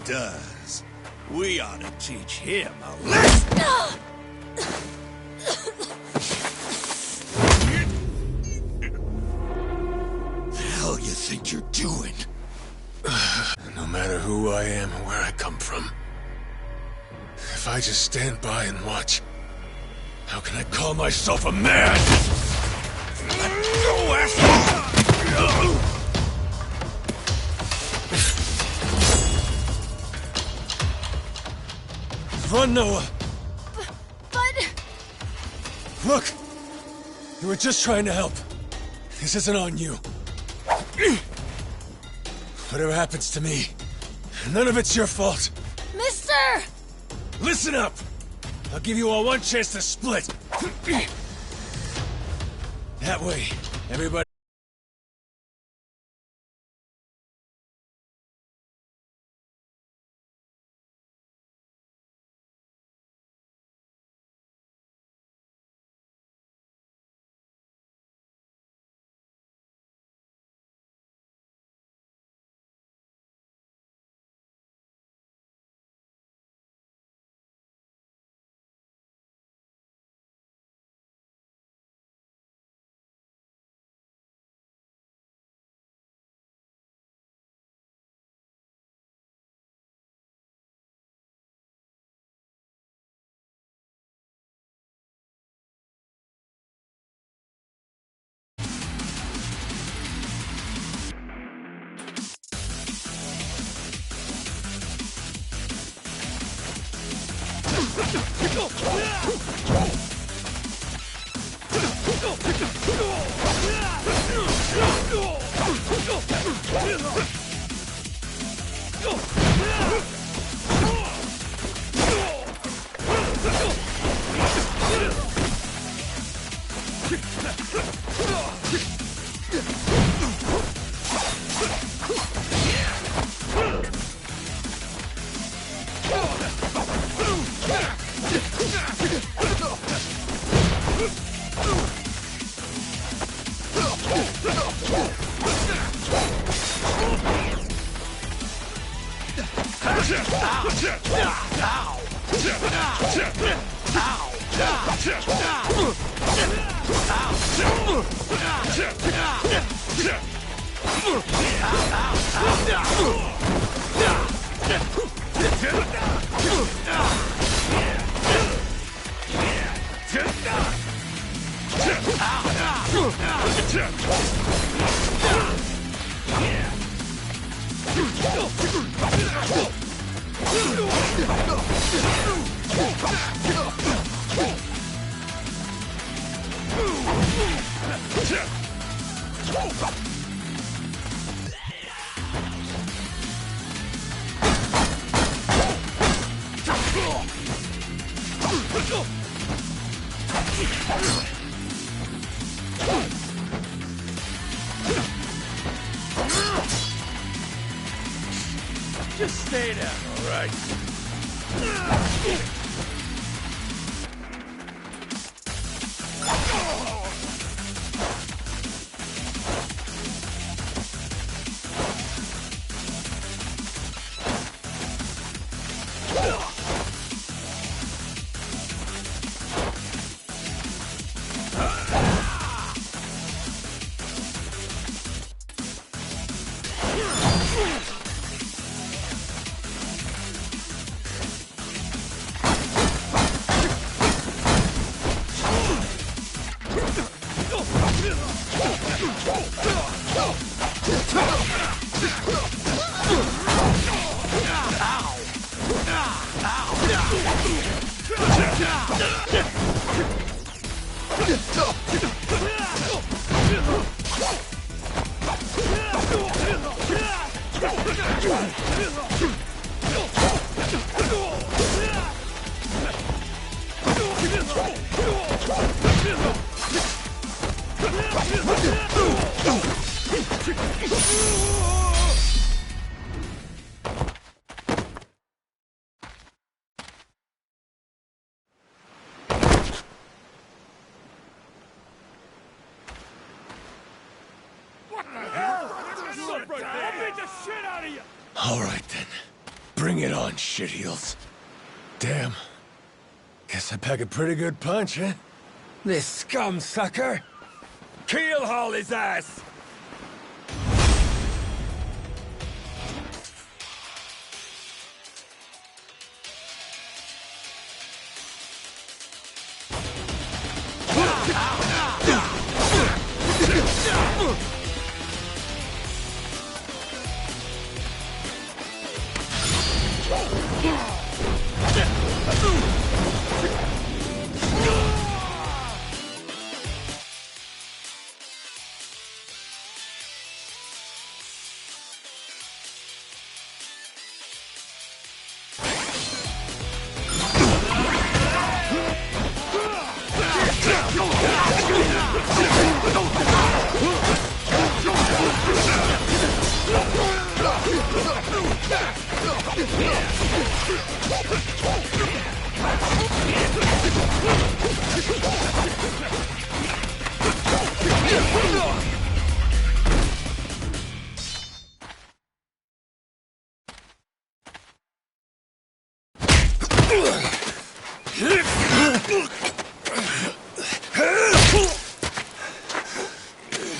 does. We ought to teach him a lesson. The hell you think you're doing? No matter who I am or where I come from, if I just stand by and watch, how can I call myself a man? Go, asshole! Run, Noah! But... Look! You were just trying to help. This isn't on you. Whatever happens to me, none of it's your fault. Mister! Listen up! I'll give you all one chance to split. That way, everybody... Just stay down, all right? All right, then. Bring it on, shitheels. Damn. Guess I pack a pretty good punch, huh? This scum sucker! Keelhaul his ass!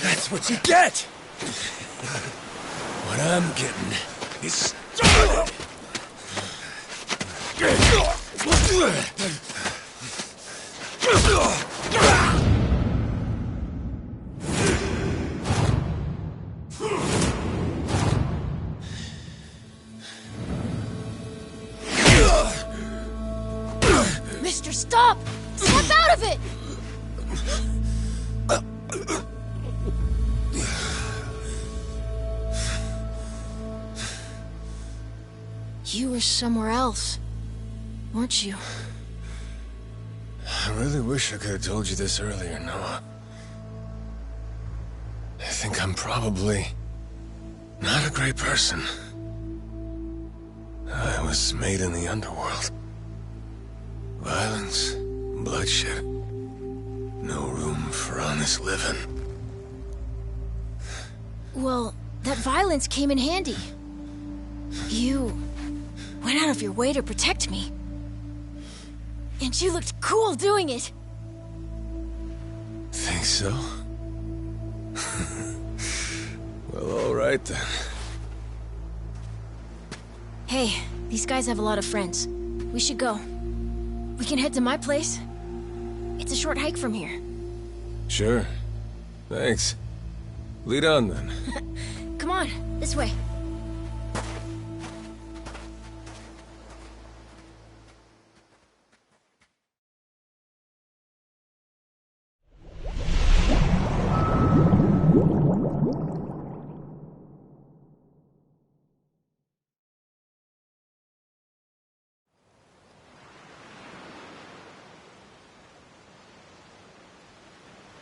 That's what you get! What I'm getting is started! Mister, stop! Step out of it! You were somewhere else, weren't you? I really wish I could have told you this earlier, Noah. I think I'm probably not a great person. I was made in the underworld. Violence, bloodshed. No room for honest living. Well, that violence came in handy. You went out of your way to protect me. And you looked cool doing it. Think so? Well, all right then. Hey, these guys have a lot of friends. We should go. We can head to my place. It's a short hike from here. Sure. Thanks. Lead on then. Come on, this way.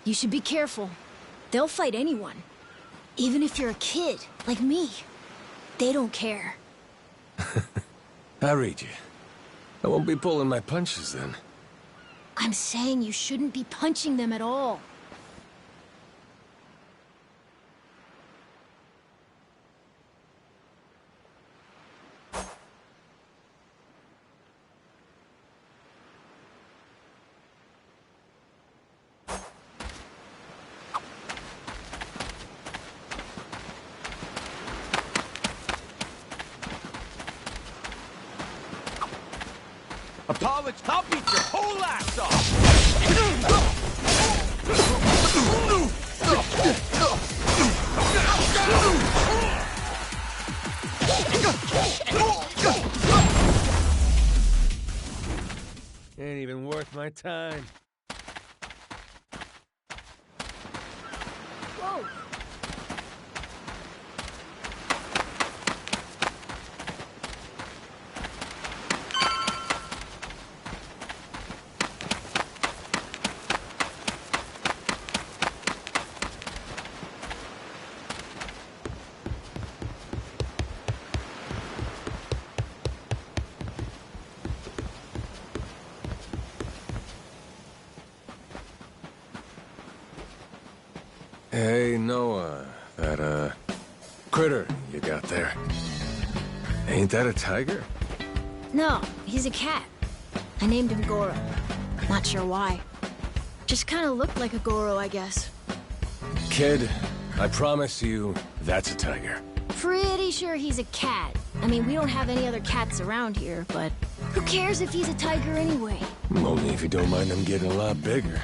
You should be careful. They'll fight anyone. Even if you're a kid, like me. They don't care. I read you. I won't be pulling my punches then. I'm saying you shouldn't be punching them at all. Apologise, I'll beat your whole ass off! Ain't even worth my time. Whoa! Hey, Noah. That, critter you got there. Ain't that a tiger? No, he's a cat. I named him Goro. Not sure why. Just kind of looked like a Goro, I guess. Kid, I promise you, that's a tiger. Pretty sure he's a cat. I mean, we don't have any other cats around here, but who cares if he's a tiger anyway? Only if you don't mind them getting a lot bigger.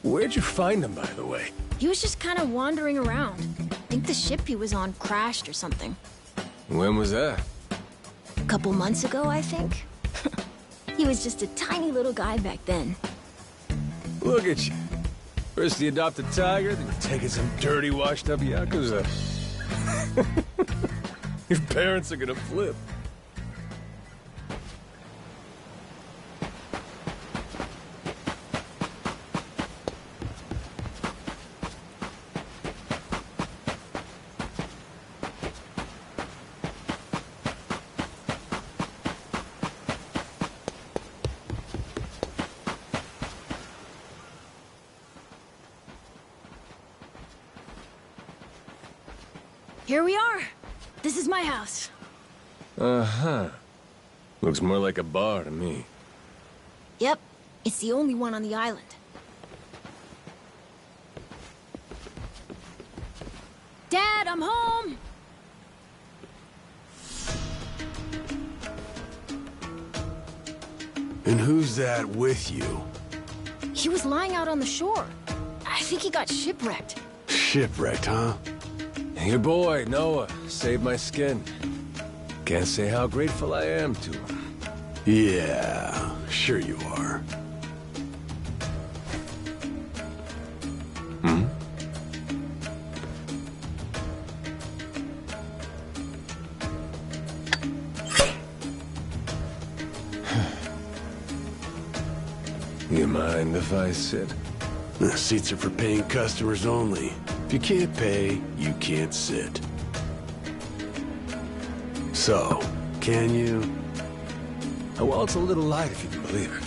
Where'd you find him, by the way? He was just kind of wandering around. I think the ship he was on crashed or something. When was that? A couple months ago, I think. He was just a tiny little guy back then. Look at you. First you adopt a tiger, then you're taking some dirty, washed-up yakuza. Your parents are gonna flip. Here we are. This is my house. Uh-huh. Looks more like a bar to me. Yep, it's the only one on the island. Dad, I'm home! And who's that with you? He was lying out on the shore. I think he got shipwrecked. Shipwrecked, huh? Your boy, Noah, saved my skin. Can't say how grateful I am to him. Yeah, sure you are. Hmm? You mind if I sit? The seats are for paying customers only. If you can't pay, you can't sit. So, can you? Oh, well, it's a little light if you can believe it.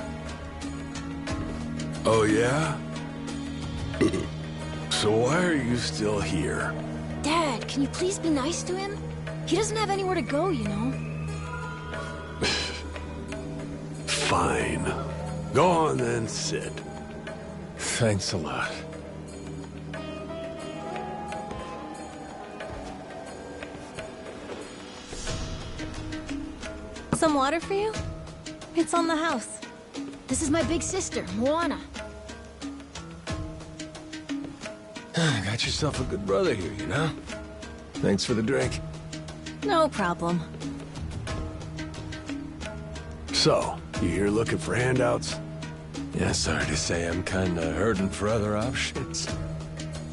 Oh, yeah? So why are you still here? Dad, can you please be nice to him? He doesn't have anywhere to go, you know. Fine. Go on then, sit. Thanks a lot. Some water for you? It's on the house. This is my big sister, Moana. Got yourself a good brother here, you know? Thanks for the drink. No problem. So, you here looking for handouts? Yeah, sorry to say I'm kinda hurting for other options.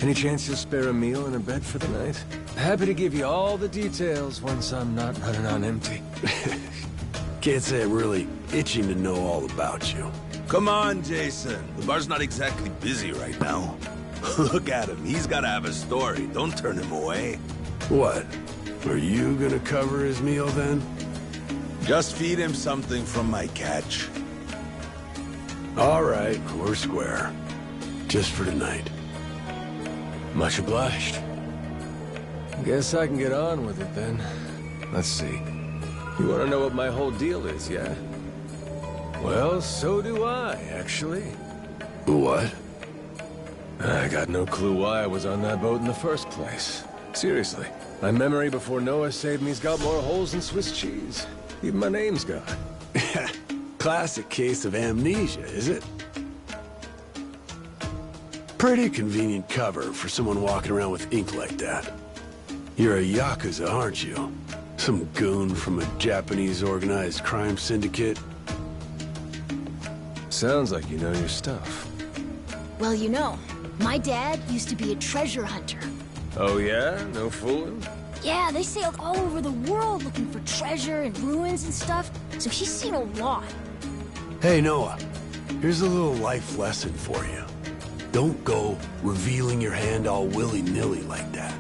Any chance you'll spare a meal and a bed for the night? Happy to give you all the details once I'm not running on empty. Can't say I'm really itching to know all about you. Come on, Jason. The bar's not exactly busy right now. Look at him. He's gotta have a story. Don't turn him away. What? Are you gonna cover his meal then? Just feed him something from my catch. All right, we're square. Just for tonight. Much obliged. Guess I can get on with it then. Let's see. You want to know what my whole deal is, yeah? Well, so do I, actually. What? I got no clue why I was on that boat in the first place. Seriously. My memory before Noah saved me's got more holes than Swiss cheese. Even my name's gone. Classic case of amnesia, is it? Pretty convenient cover for someone walking around with ink like that. You're a yakuza, aren't you? Some goon from a Japanese organized crime syndicate? Sounds like you know your stuff. Well, you know, my dad used to be a treasure hunter. Oh yeah? No fooling? Yeah, they sailed all over the world looking for treasure and ruins and stuff, so he's seen a lot. Hey, Noah. Here's a little life lesson for you. Don't go revealing your hand all willy-nilly like that.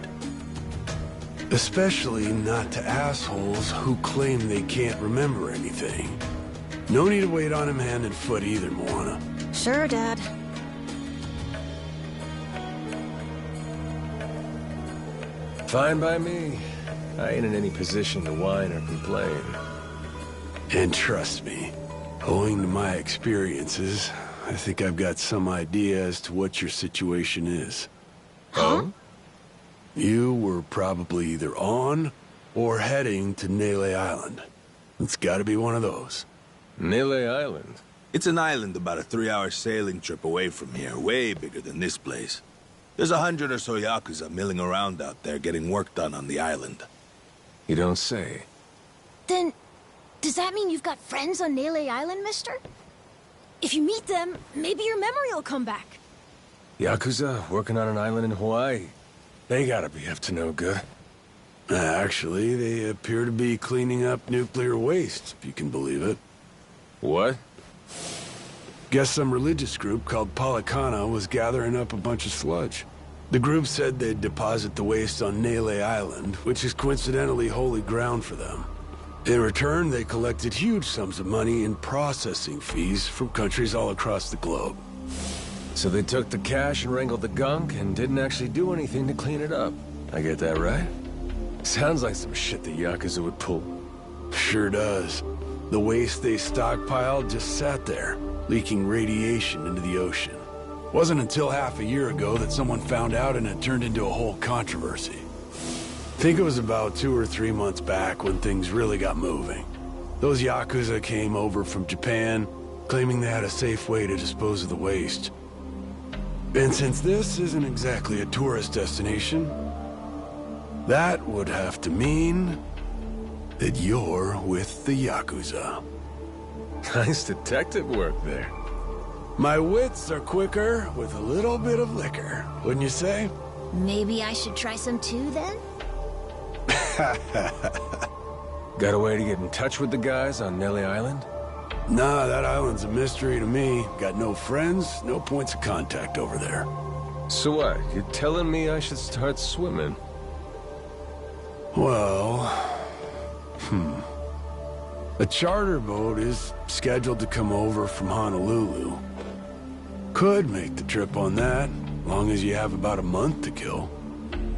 Especially not to assholes who claim they can't remember anything. No need to wait on him hand and foot either, Moana. Sure, Dad. Fine by me. I ain't in any position to whine or complain. And trust me, owing to my experiences, I think I've got some idea as to what your situation is. Huh? You were probably either on or heading to Nele Island. It's gotta be one of those. Nele Island? It's an island about a 3-hour sailing trip away from here, way bigger than this place. There's 100 or so yakuza milling around out there getting work done on the island. You don't say. Then, does that mean you've got friends on Nele Island, mister? If you meet them, maybe your memory will come back. Yakuza working on an island in Hawaii? They gotta be up to no good. Actually, they appear to be cleaning up nuclear waste, if you can believe it. What? Guess some religious group called Policana was gathering up a bunch of sludge. The group said they'd deposit the waste on Nele Island, which is coincidentally holy ground for them. In return, they collected huge sums of money in processing fees from countries all across the globe. So they took the cash and wrangled the gunk and didn't actually do anything to clean it up. I get that right? Sounds like some shit the Yakuza would pull. Sure does. The waste they stockpiled just sat there, leaking radiation into the ocean. Wasn't until half a year ago that someone found out and it turned into a whole controversy. Think it was about 2 or 3 months back when things really got moving. Those Yakuza came over from Japan, claiming they had a safe way to dispose of the waste. And since this isn't exactly a tourist destination, that would have to mean that you're with the Yakuza. Nice detective work there. My wits are quicker with a little bit of liquor, wouldn't you say? Maybe I should try some too, then? Got a way to get in touch with the guys on Nele Island? Nah, that island's a mystery to me. Got no friends, no points of contact over there. So what? You're telling me I should start swimming? Well... A charter boat is scheduled to come over from Honolulu. Could make the trip on that, long as you have about a month to kill.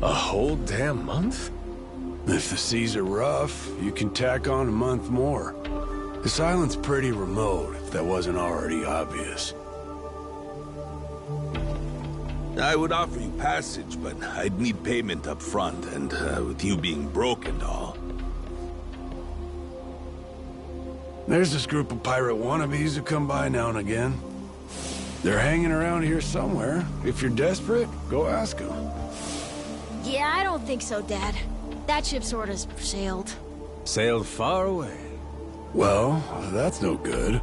A whole damn month? If the seas are rough, you can tack on a month more. This island's pretty remote, if that wasn't already obvious. I would offer you passage, but I'd need payment up front, and with you being broke and all. There's this group of pirate wannabes who come by now and again. They're hanging around here somewhere. If you're desperate, go ask them. Yeah, I don't think so, Dad. That ship sort of sailed. Sailed far away. Well, that's no good.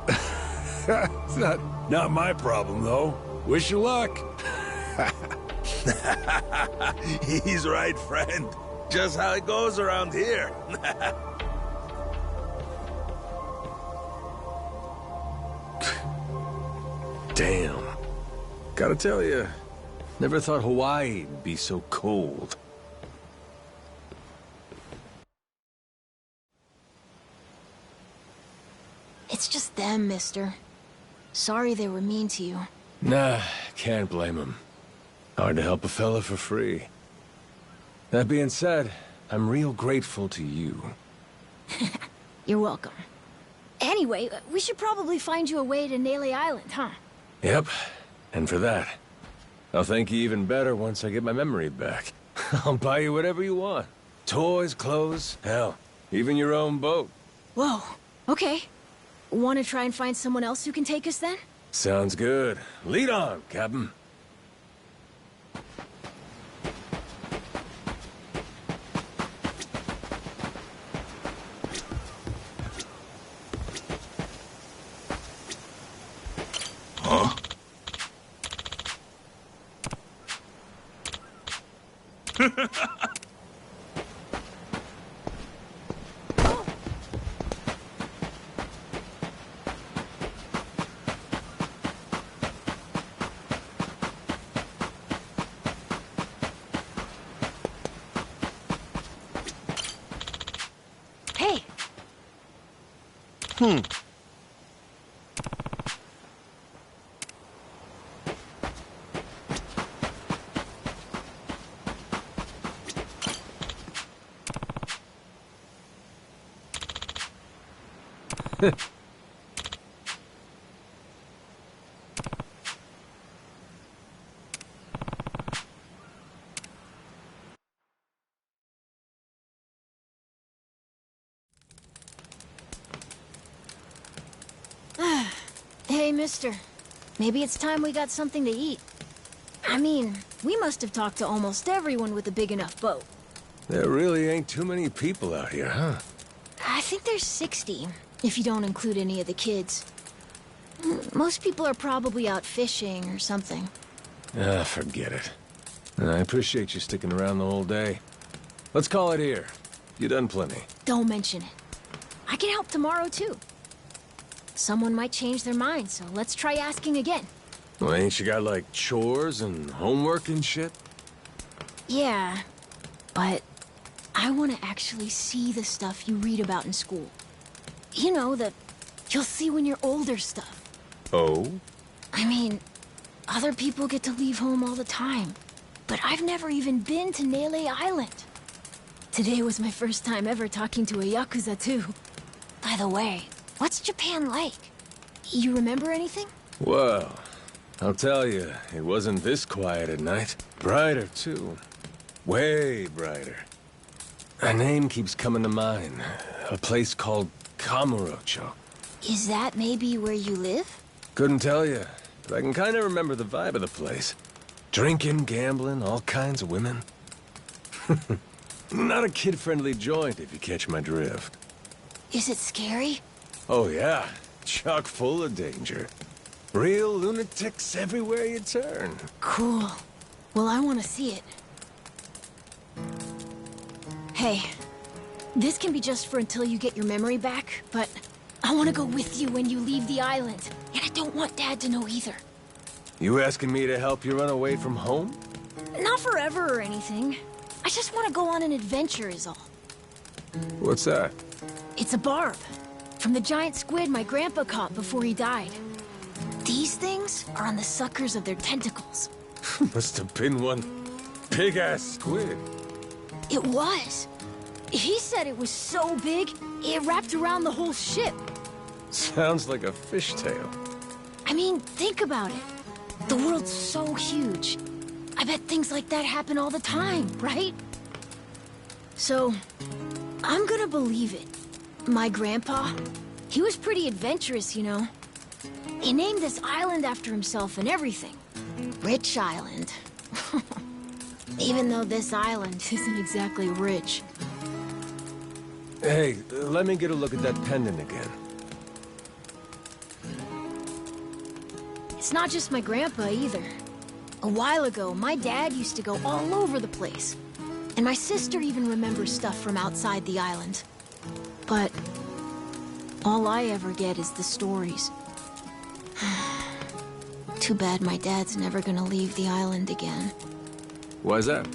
It's not my problem, though. Wish you luck. He's right, friend. Just how it goes around here. Damn. Gotta tell you, never thought Hawaii'd be so cold. It's just them, mister. Sorry they were mean to you. Nah, can't blame him. Hard to help a fella for free. That being said, I'm real grateful to you. You're welcome. Anyway, we should probably find you a way to Nele Island, huh? Yep, and for that, I'll thank you even better once I get my memory back. I'll buy you whatever you want. Toys, clothes, hell, even your own boat. Whoa, okay. Want to try and find someone else who can take us then? Sounds good. Lead on, Captain. Huh? Hey! Hey, mister. Maybe it's time we got something to eat. I mean, we must have talked to almost everyone with a big enough boat. There really ain't too many people out here, huh? I think there's 60, if you don't include any of the kids. Most people are probably out fishing or something. Ah, forget it. I appreciate you sticking around the whole day. Let's call it here. You done plenty. Don't mention it. I can help tomorrow, too. Someone might change their mind, so let's try asking again. Well, ain't you got, like, chores and homework and shit? Yeah, but I want to actually see the stuff you read about in school. You know, the you'll see when you're older stuff. Oh? I mean, other people get to leave home all the time, but I've never even been to Nele Island. Today was my first time ever talking to a yakuza, too. By the way, what's Japan like? You remember anything? Well, I'll tell you, it wasn't this quiet at night. Brighter, too. Way brighter. A name keeps coming to mind. A place called Kamurocho. Is that maybe where you live? Couldn't tell you, but I can kind of remember the vibe of the place. Drinking, gambling, all kinds of women. Not a kid-friendly joint, if you catch my drift. Is it scary? Oh yeah, chock full of danger. Real lunatics everywhere you turn. Cool. Well, I want to see it. Hey, this can be just for until you get your memory back, but I want to go with you when you leave the island. And I don't want Dad to know either. You asking me to help you run away from home? Not forever or anything. I just want to go on an adventure is all. What's that? It's a barb. From the giant squid my grandpa caught before he died. These things are on the suckers of their tentacles. Must have been one big-ass squid. It was. He said it was so big, it wrapped around the whole ship. Sounds like a fishtail. I mean, think about it. The world's so huge. I bet things like that happen all the time, right? So, I'm gonna believe it. My grandpa, he was pretty adventurous, you know. He named this island after himself and everything. Rich Island. Even though this island isn't exactly rich. Hey, let me get a look at that pendant again. It's not just my grandpa either. A while ago, my dad used to go all over the place. And my sister even remembers stuff from outside the island. But all I ever get is the stories. Too bad my dad's never gonna leave the island again. Why's that?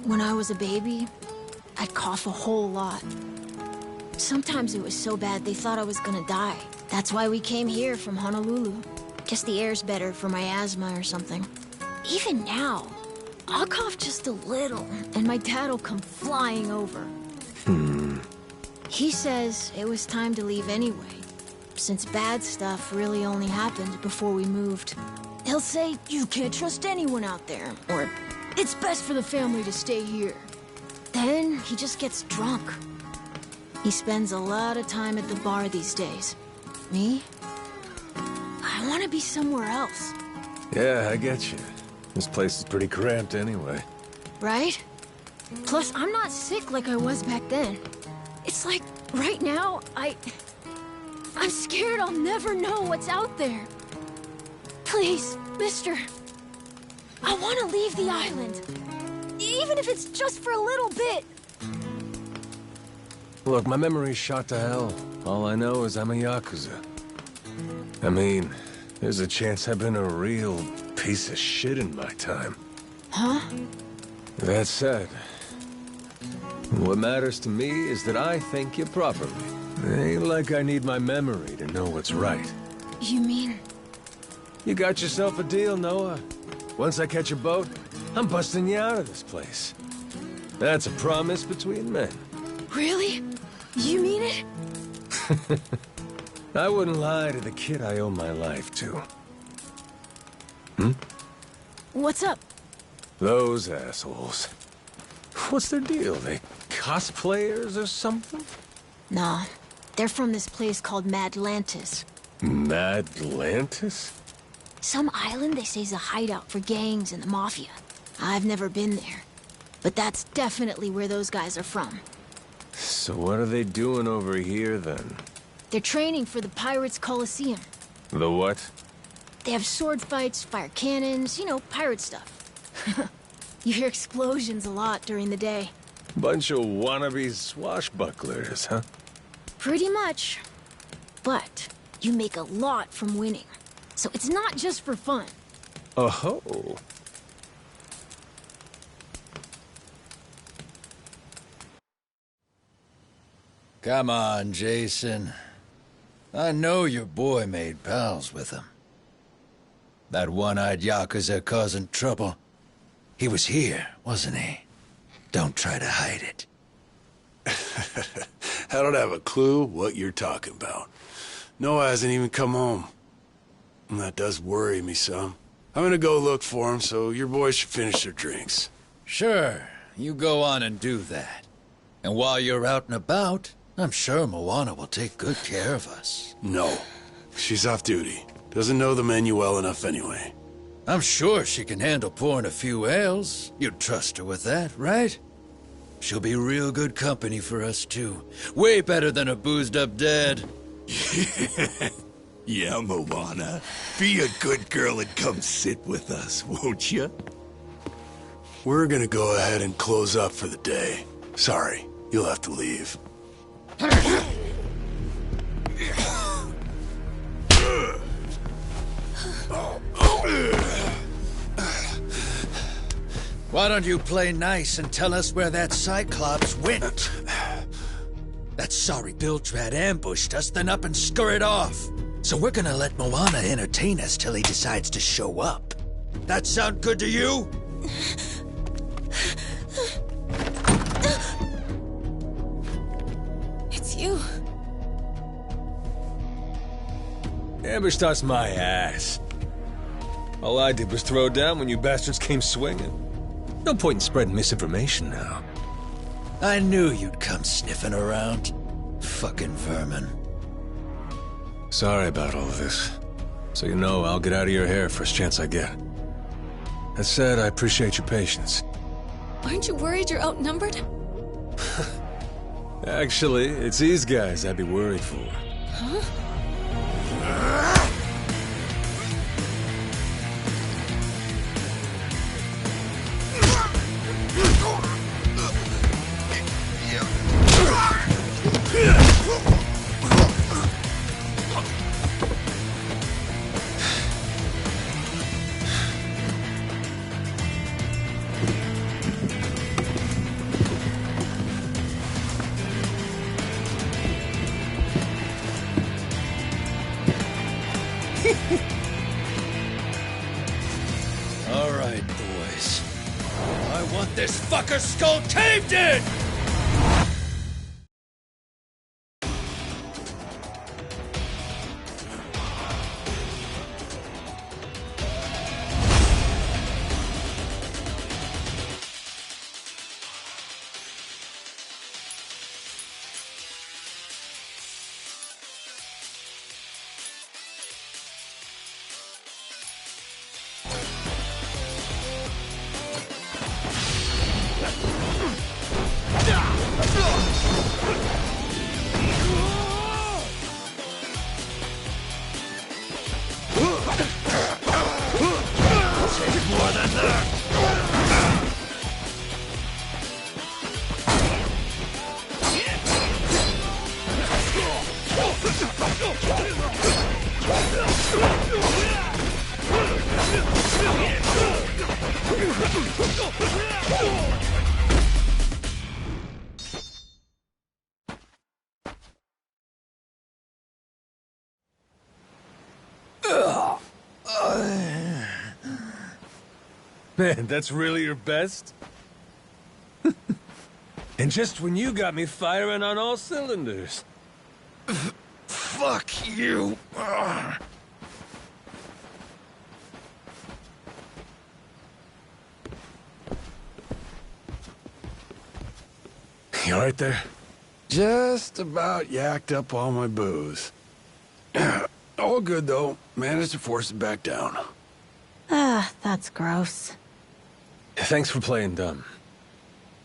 When I was a baby, I'd cough a whole lot. Sometimes it was so bad they thought I was gonna die. That's why we came here from Honolulu. Guess the air's better for my asthma or something. Even now, I'll cough just a little, and my dad'll come flying over. He says it was time to leave anyway, since bad stuff really only happened before we moved. He'll say, you can't trust anyone out there, or it's best for the family to stay here. Then he just gets drunk. He spends a lot of time at the bar these days. Me? I want to be somewhere else. Yeah, I get you. This place is pretty cramped anyway. Right? Plus, I'm not sick like I was back then. It's like, right now, I'm scared I'll never know what's out there. Please, mister. I want to leave the island. Even if it's just for a little bit. Look, my memory's shot to hell. All I know is I'm a yakuza. I mean, there's a chance I've been a real piece of shit in my time. Huh? That said, what matters to me is that I think you properly. It ain't like I need my memory to know what's right. You mean? You got yourself a deal, Noah. Once I catch a boat, I'm busting you out of this place. That's a promise between men. Really? You mean it? I wouldn't lie to the kid I owe my life to. What's up? Those assholes. What's their deal? They cosplayers or something? Nah, they're from this place called Madlantis. Madlantis? Some island they say is a hideout for gangs and the mafia. I've never been there, but that's definitely where those guys are from. So what are they doing over here, then? They're training for the Pirates Coliseum. The what? They have sword fights, fire cannons, you know, pirate stuff. You hear explosions a lot during the day. Bunch of wannabe swashbucklers, huh? Pretty much. But you make a lot from winning. So it's not just for fun. Oh. Come on, Jason. I know your boy made pals with him. That one-eyed yakuza causing trouble. He was here, wasn't he? Don't try to hide it. I don't have a clue what you're talking about. Noah hasn't even come home. And that does worry me some. I'm gonna go look for him, so your boys should finish their drinks. Sure, you go on and do that. And while you're out and about, I'm sure Moana will take good care of us. No. She's off duty. Doesn't know the menu well enough anyway. I'm sure she can handle pouring a few ales. You'd trust her with that, right? She'll be real good company for us, too. Way better than a boozed-up dad. Yeah, Moana. Be a good girl and come sit with us, won't you? We're gonna go ahead and close up for the day. Sorry, you'll have to leave. Why don't you play nice and tell us where that Cyclops went? That sorry Biltrad ambushed us, then up and scurried off. So we're gonna let Moana entertain us till he decides to show up. That sound good to you? It's you. Ambushed us my ass. All I did was throw down when you bastards came swinging. No point in spreading misinformation now. I knew you'd come sniffing around. Fucking vermin. Sorry about all of this. So you know, I'll get out of your hair first chance I get. That said, I appreciate your patience. Aren't you worried you're outnumbered? Actually, it's these guys I'd be worried for. Huh? All right, boys. I want this fucker's skull caved in! Man, that's really your best? And just when you got me firing on all cylinders. Fuck you. You all right there? Just about yacked up all my booze. All good, though. Managed to force it back down. Ah, that's gross. Thanks for playing dumb.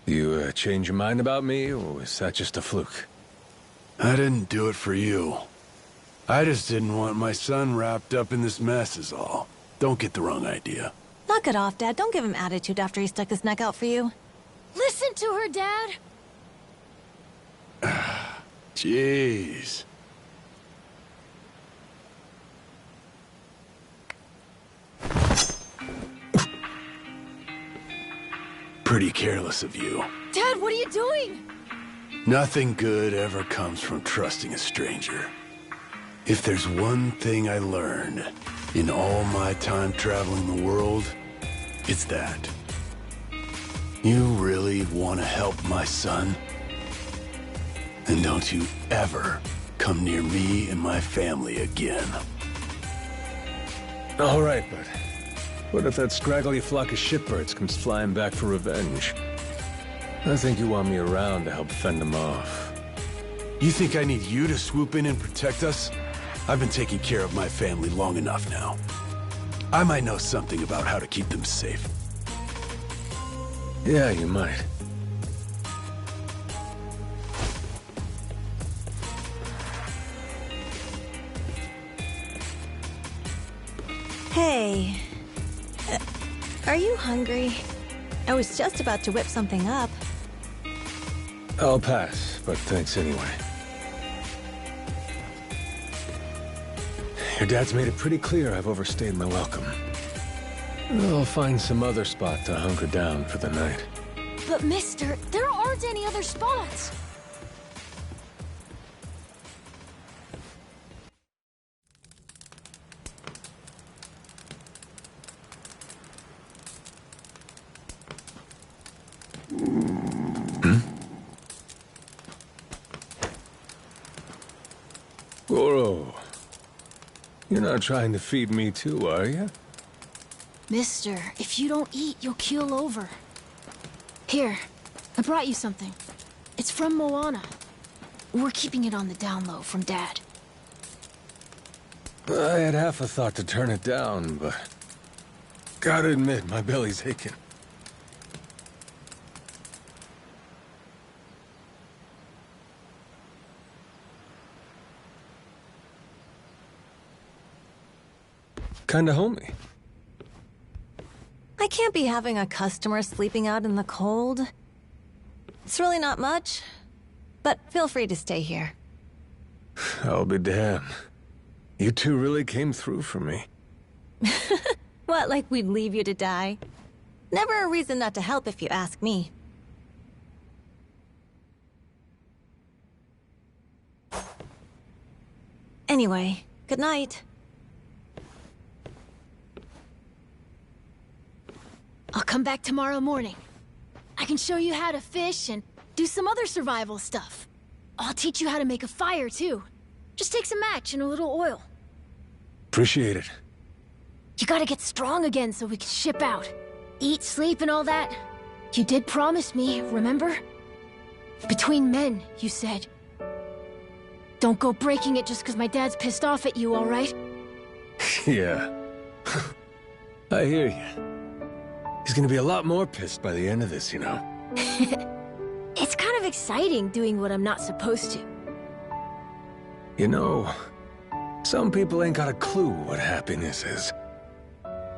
You change your mind about me, or was that just a fluke? I didn't do it for you. I just didn't want my son wrapped up in this mess is all. Don't get the wrong idea. Knock it off, Dad. Don't give him attitude after he stuck his neck out for you. Listen to her, Dad. Jeez. Pretty careless of you. Dad, what are you doing? Nothing good ever comes from trusting a stranger. If there's one thing I learned in all my time traveling the world, it's that. You really want to help my son? And don't you ever come near me and my family again. All right, but what if that scraggly flock of shitbirds comes flying back for revenge? I think you want me around to help fend them off. You think I need you to swoop in and protect us? I've been taking care of my family long enough now. I might know something about how to keep them safe. Yeah, you might. Hey. Are you hungry? I was just about to whip something up. I'll pass, but thanks anyway. Your dad's made it pretty clear I've overstayed my welcome. I'll find some other spot to hunker down for the night. But mister, there aren't any other spots. Goro, you're not trying to feed me too, are you? Mister, if you don't eat, you'll keel over. Here, I brought you something. It's from Moana. We're keeping it on the down low from Dad. I had half a thought to turn it down, but gotta admit, my belly's aching. Kinda homey. I can't be having a customer sleeping out in the cold. It's really not much, but feel free to stay here. I'll be damned. You two really came through for me. What, like we'd leave you to die? Never a reason not to help if you ask me. Anyway, good night. I'll come back tomorrow morning. I can show you how to fish and do some other survival stuff. I'll teach you how to make a fire, too. Just take some match and a little oil. Appreciate it. You gotta get strong again so we can ship out. Eat, sleep, and all that. You did promise me, remember? Between men, you said. Don't go breaking it just because my dad's pissed off at you, all right? Yeah. I hear you. He's gonna be a lot more pissed by the end of this, you know. It's kind of exciting doing what I'm not supposed to. You know, some people ain't got a clue what happiness is.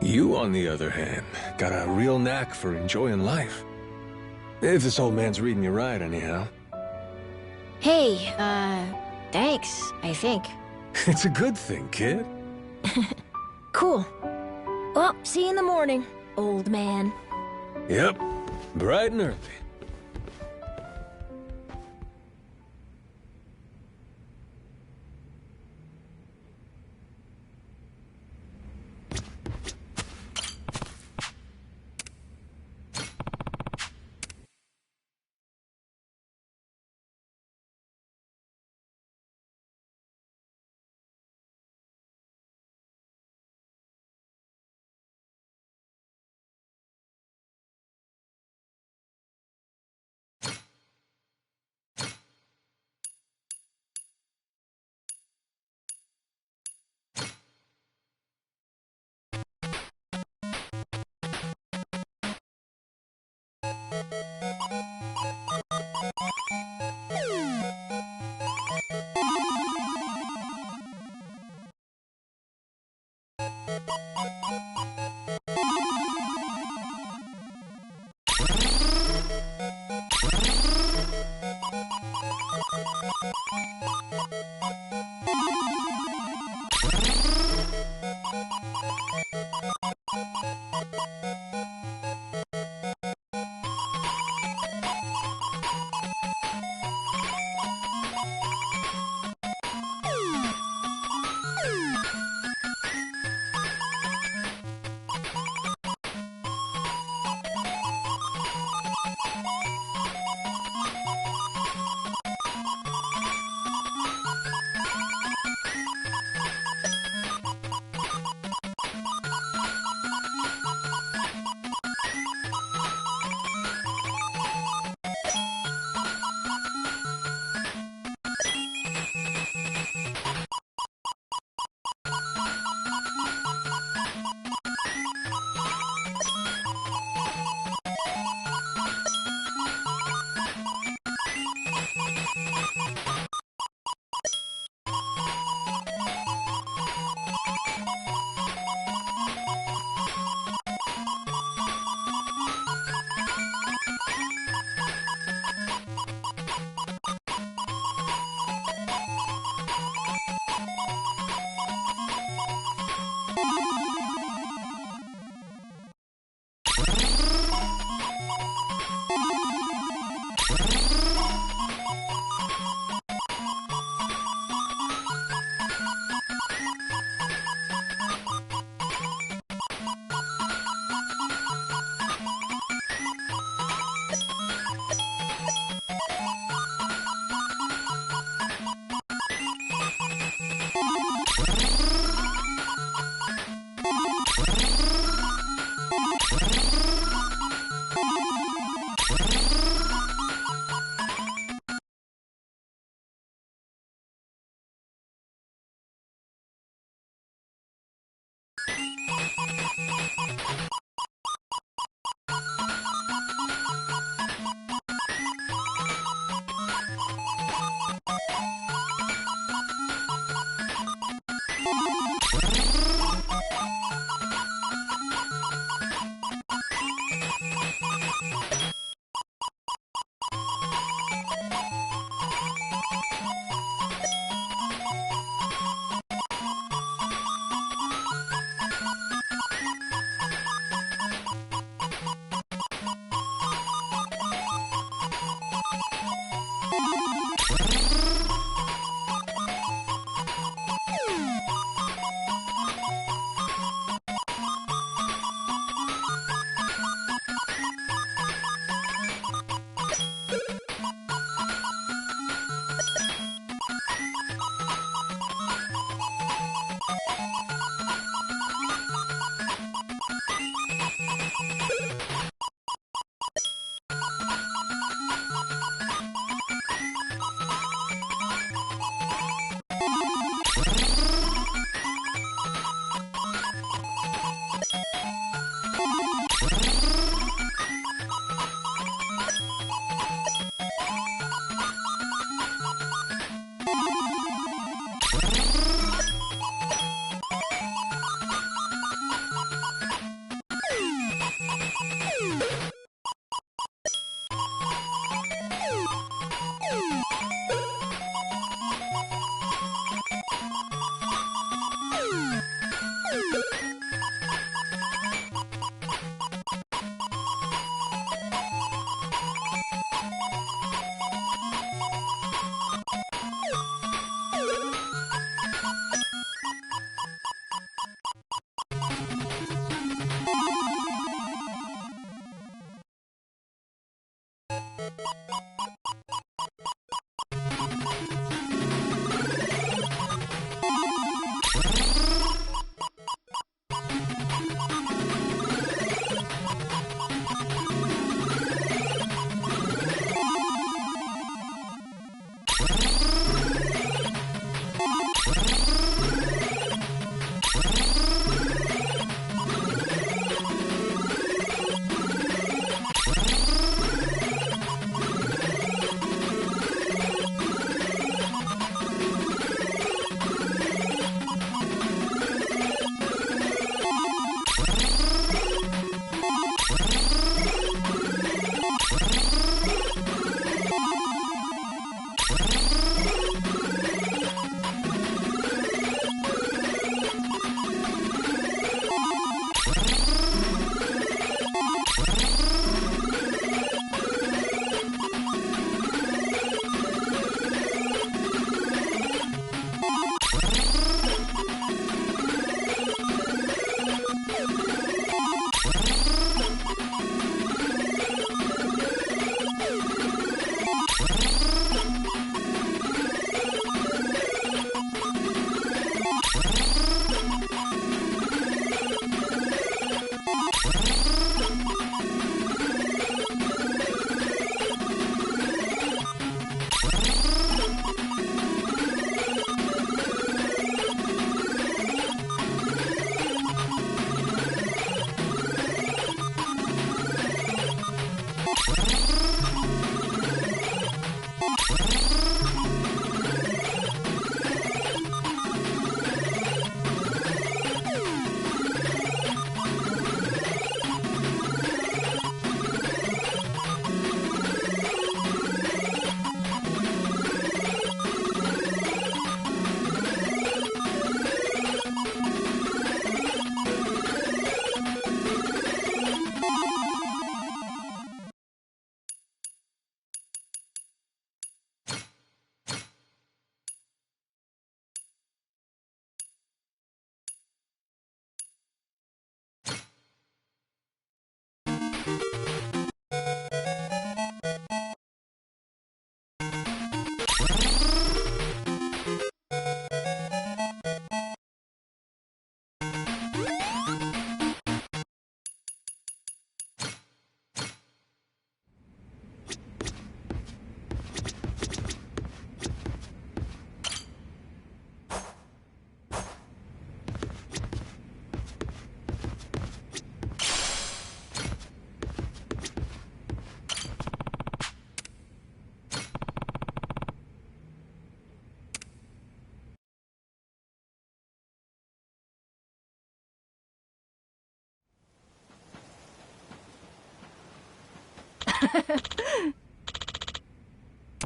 You, on the other hand, got a real knack for enjoying life. If this old man's reading you right, anyhow. Hey, thanks, I think. It's a good thing, kid. Cool. Well, see you in the morning, old man. Yep, bright and early.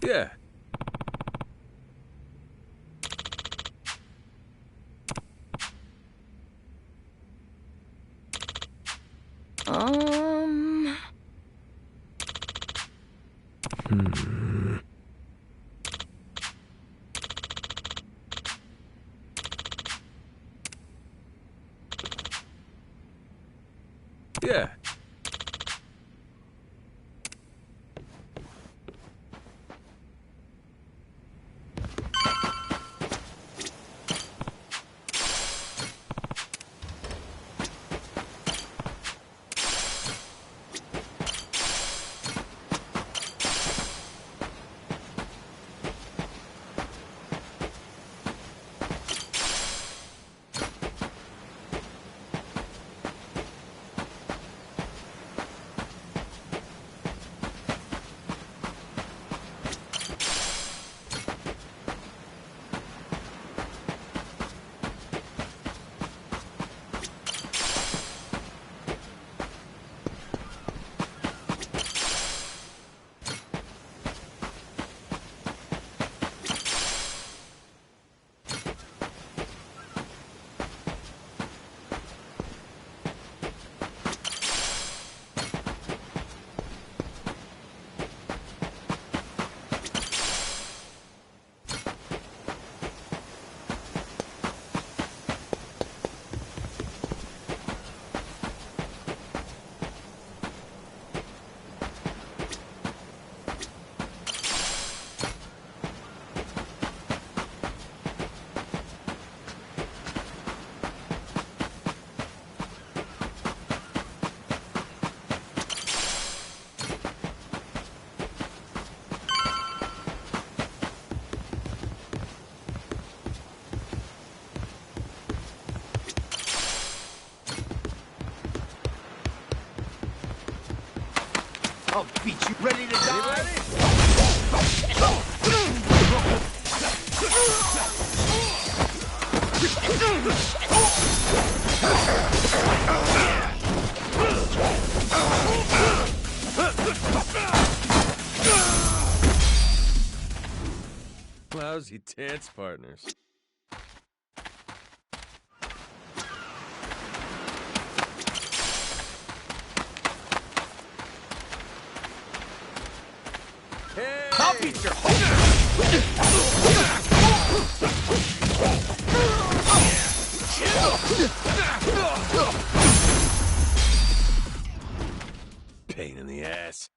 Yeah. Yeah. I'll beat you. Ready to die? Lousy dance partners. Hey! I'll beat your Pain in the ass.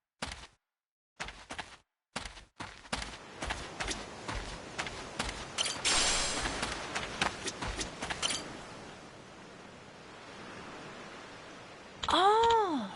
Oh.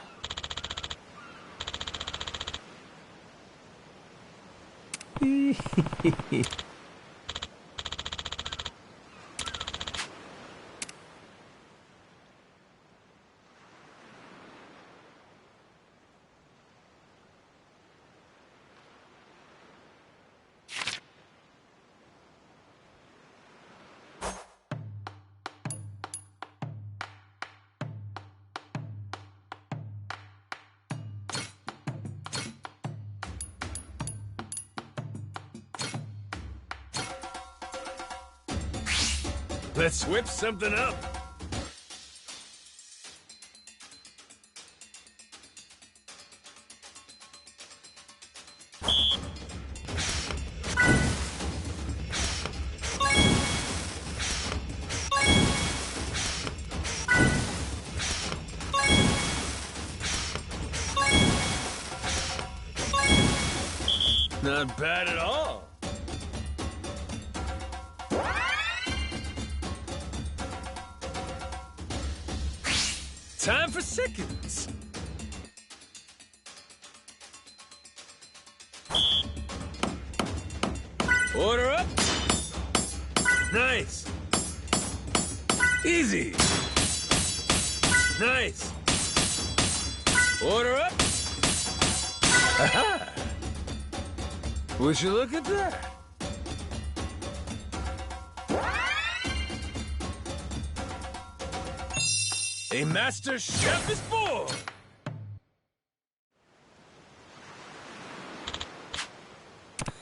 Let's whip something up. Not bad at all. Time for seconds. Order up. Nice. Easy. Nice. Order up. Aha. Would you look at that? A master chef is born!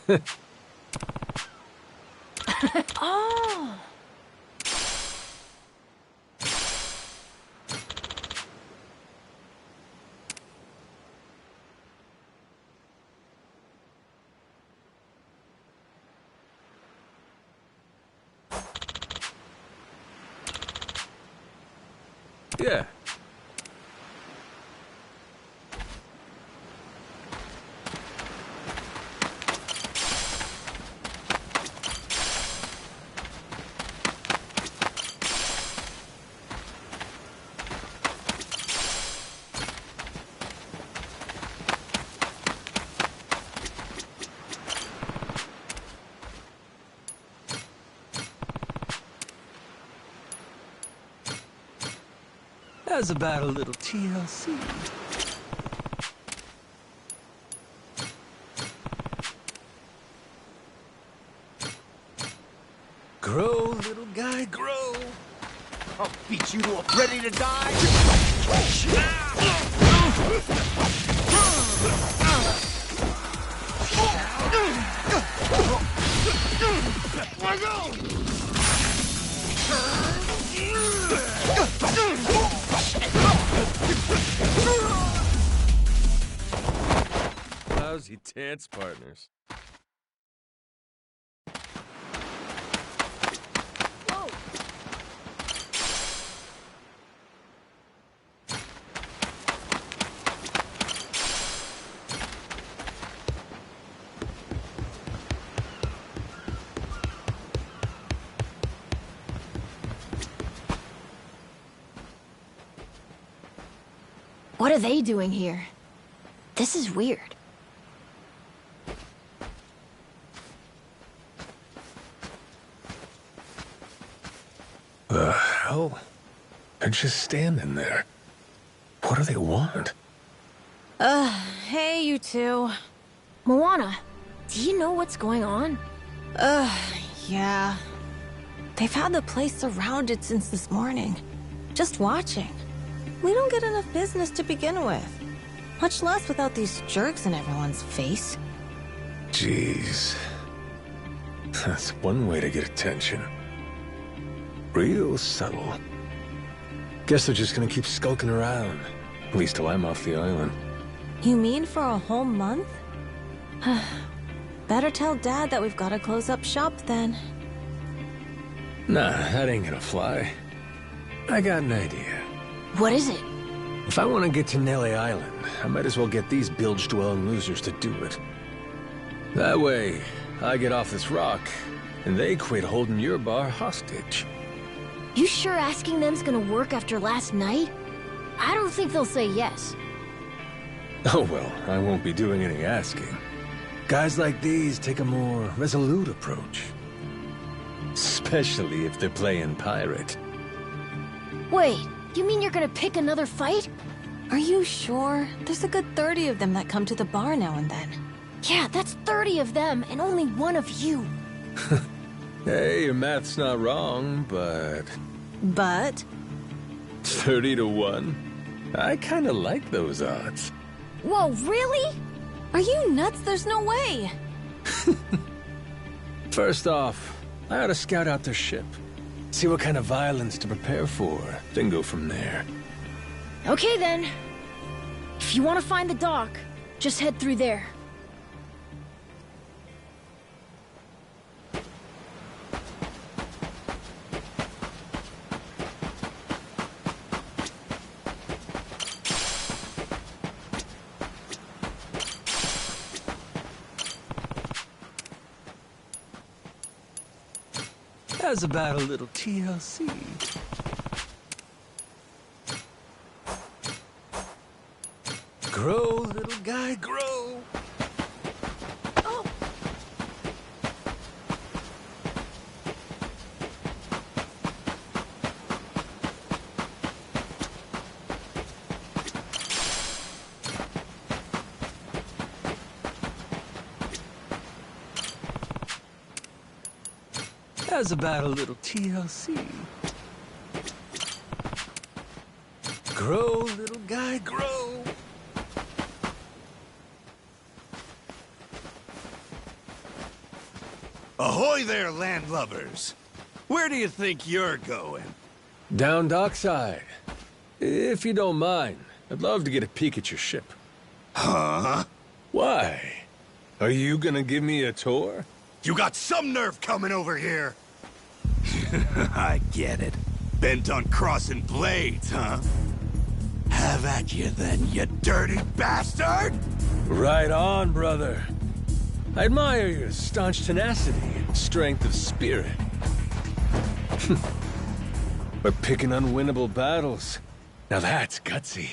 Oh! Yeah. How's about a little TLC? Grow, little guy, grow. I'll beat you to a ready to die. Let go! Lousy dance partners. Whoa! What are they doing here? This is weird. The hell? They're just standing there. What do they want? Hey, you two. Moana, do you know what's going on? Yeah. They've had the place surrounded since this morning. Just watching. We don't get enough business to begin with. Much less without these jerks in everyone's face. Jeez. That's one way to get attention. Real subtle. Guess they're just gonna keep skulking around. At least till I'm off the island. You mean for a whole month? Better tell Dad that we've got to close up shop then. Nah, that ain't gonna fly. I got an idea. What is it? If I want to get to Nelly Island, I might as well get these bilge-dwelling losers to do it. That way, I get off this rock, and they quit holding your bar hostage. You sure asking them's gonna work after last night? I don't think they'll say yes. Oh well, I won't be doing any asking. Guys like these take a more resolute approach. Especially if they're playing pirate. Wait, you mean you're gonna pick another fight? Are you sure? There's a good 30 of them that come to the bar now and then. Yeah, that's 30 of them and only one of you. Hey, your math's not wrong, but... But? 30 to 1? I kinda like those odds. Whoa, really? Are you nuts? There's no way. First off, I ought to scout out their ship. See what kind of violence to prepare for, then go from there. Okay then. If you want to find the dock, just head through there. How's about a little TLC? Grow, little guy, grow! Oh! How's about a little TLC? Grow, little guy, grow! Ahoy there, landlubbers! Where do you think you're going? Down dockside. If you don't mind, I'd love to get a peek at your ship. Huh? Why? Are you gonna give me a tour? You got some nerve coming over here! I get it. Bent on crossing blades, huh? Have at you then, you dirty bastard! Right on, brother. I admire your staunch tenacity and strength of spirit. But picking unwinnable battles, now that's gutsy.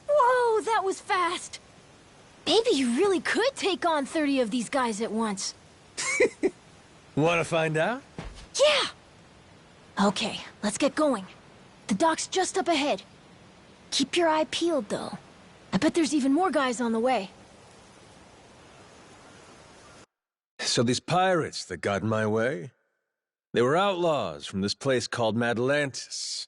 Whoa, that was fast! Maybe you really could take on 30 of these guys at once. Wanna find out? Yeah! Okay, let's get going. The dock's just up ahead. Keep your eye peeled, though. I bet there's even more guys on the way. So these pirates that got in my way, they were outlaws from this place called Madlantis.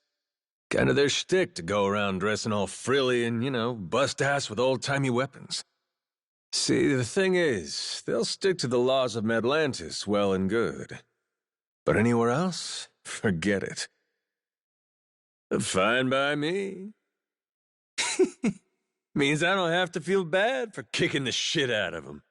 Kinda their shtick to go around dressing all frilly and, you know, bust ass with old-timey weapons. See, the thing is, they'll stick to the laws of Madlantis well and good. But anywhere else, forget it. Fine by me. Means I don't have to feel bad for kicking the shit out of them.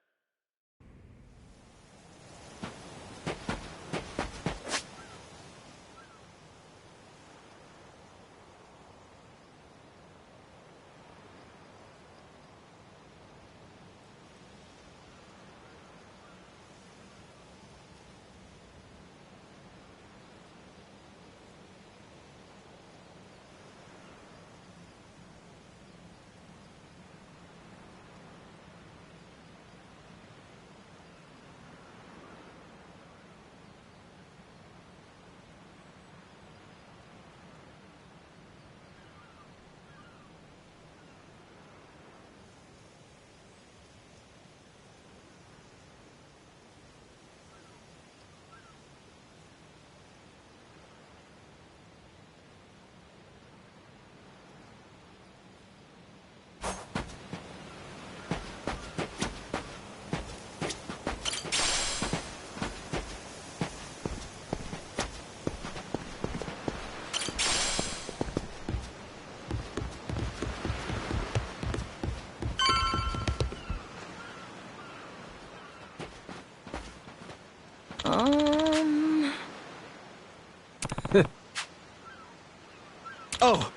Oh!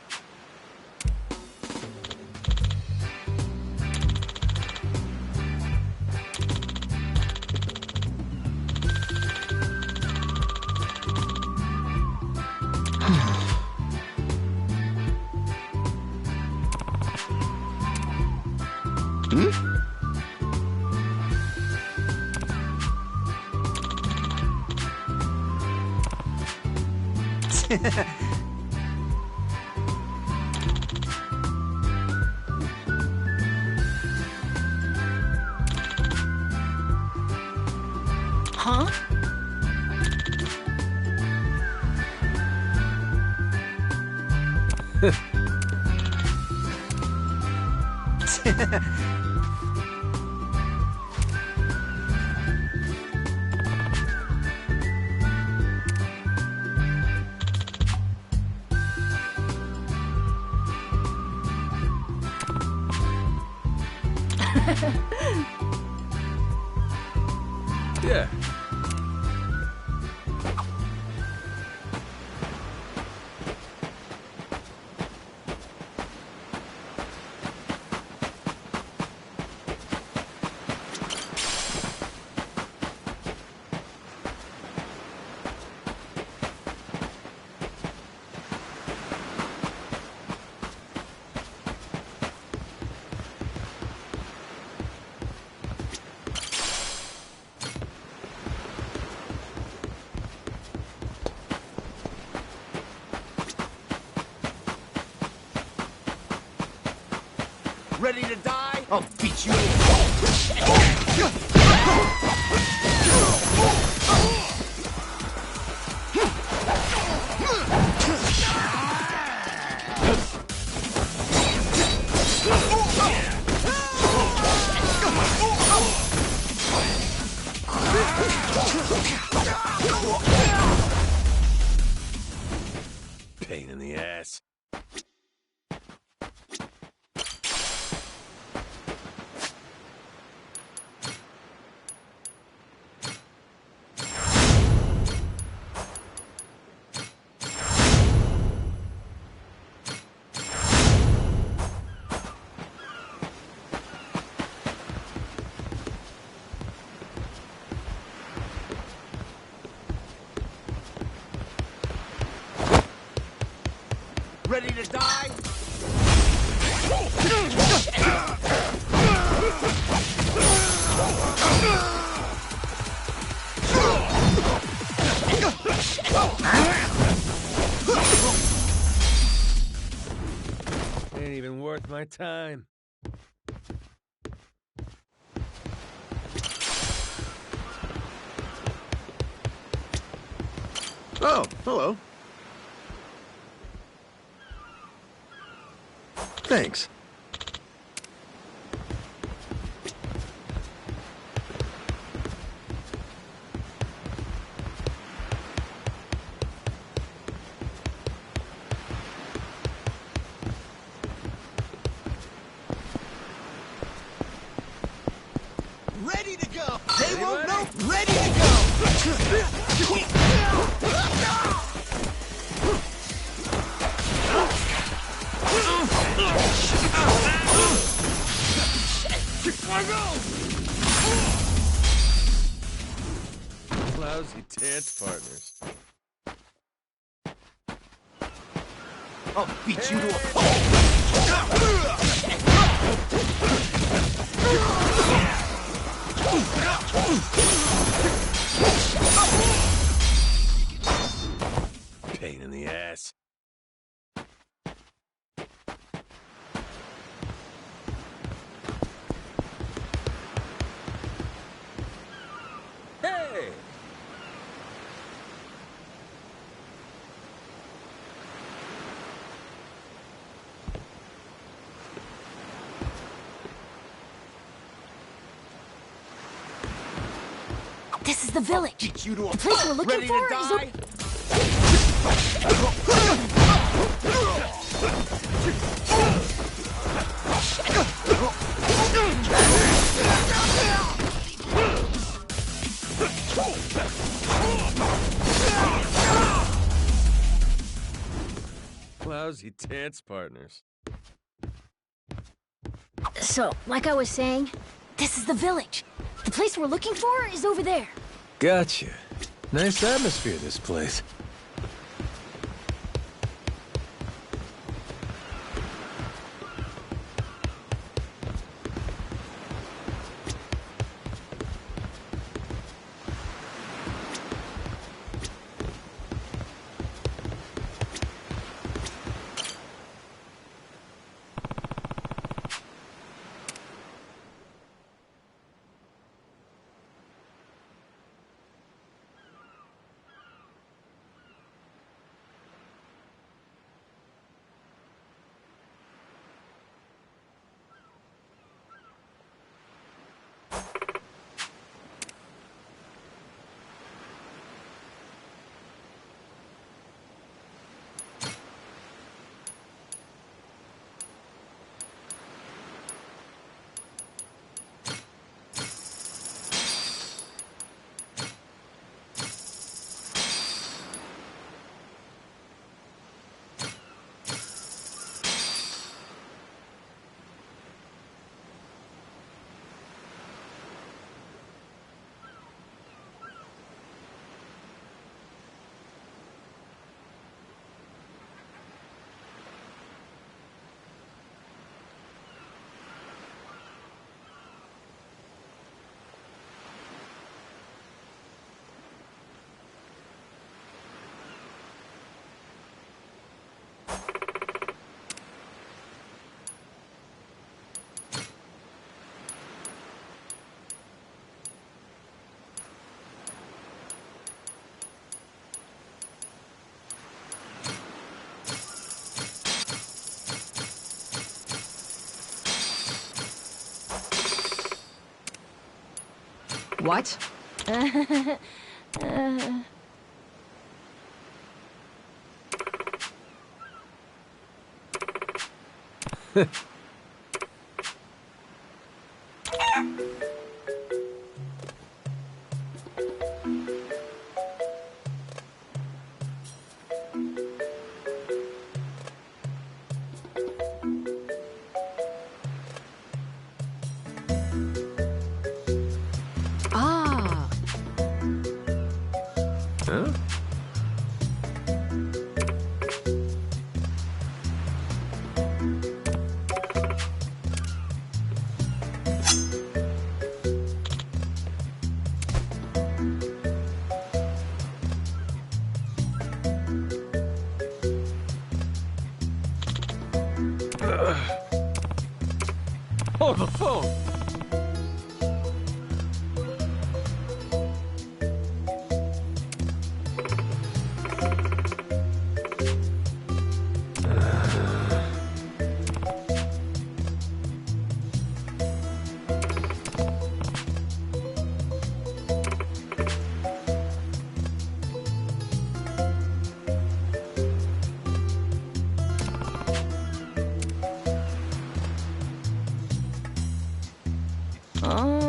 Huh? Yeah. Ready to die? I'll beat you. Pain in the ass. Ready to die? Ain't even worth my time. Oh, hello. Thanks. Ready to go. They won't know. Ready to go. Lousy dance partners. I'll beat you to a Pain in the ass. Hey! This is the village. beat you to a The place we're looking Ready for to is die? Lousy dance partners. So, like I was saying, this is the village. The place we're looking for is over there. Gotcha. Nice atmosphere, this place. What? Ah. Huh? Oh, the phone! Oh.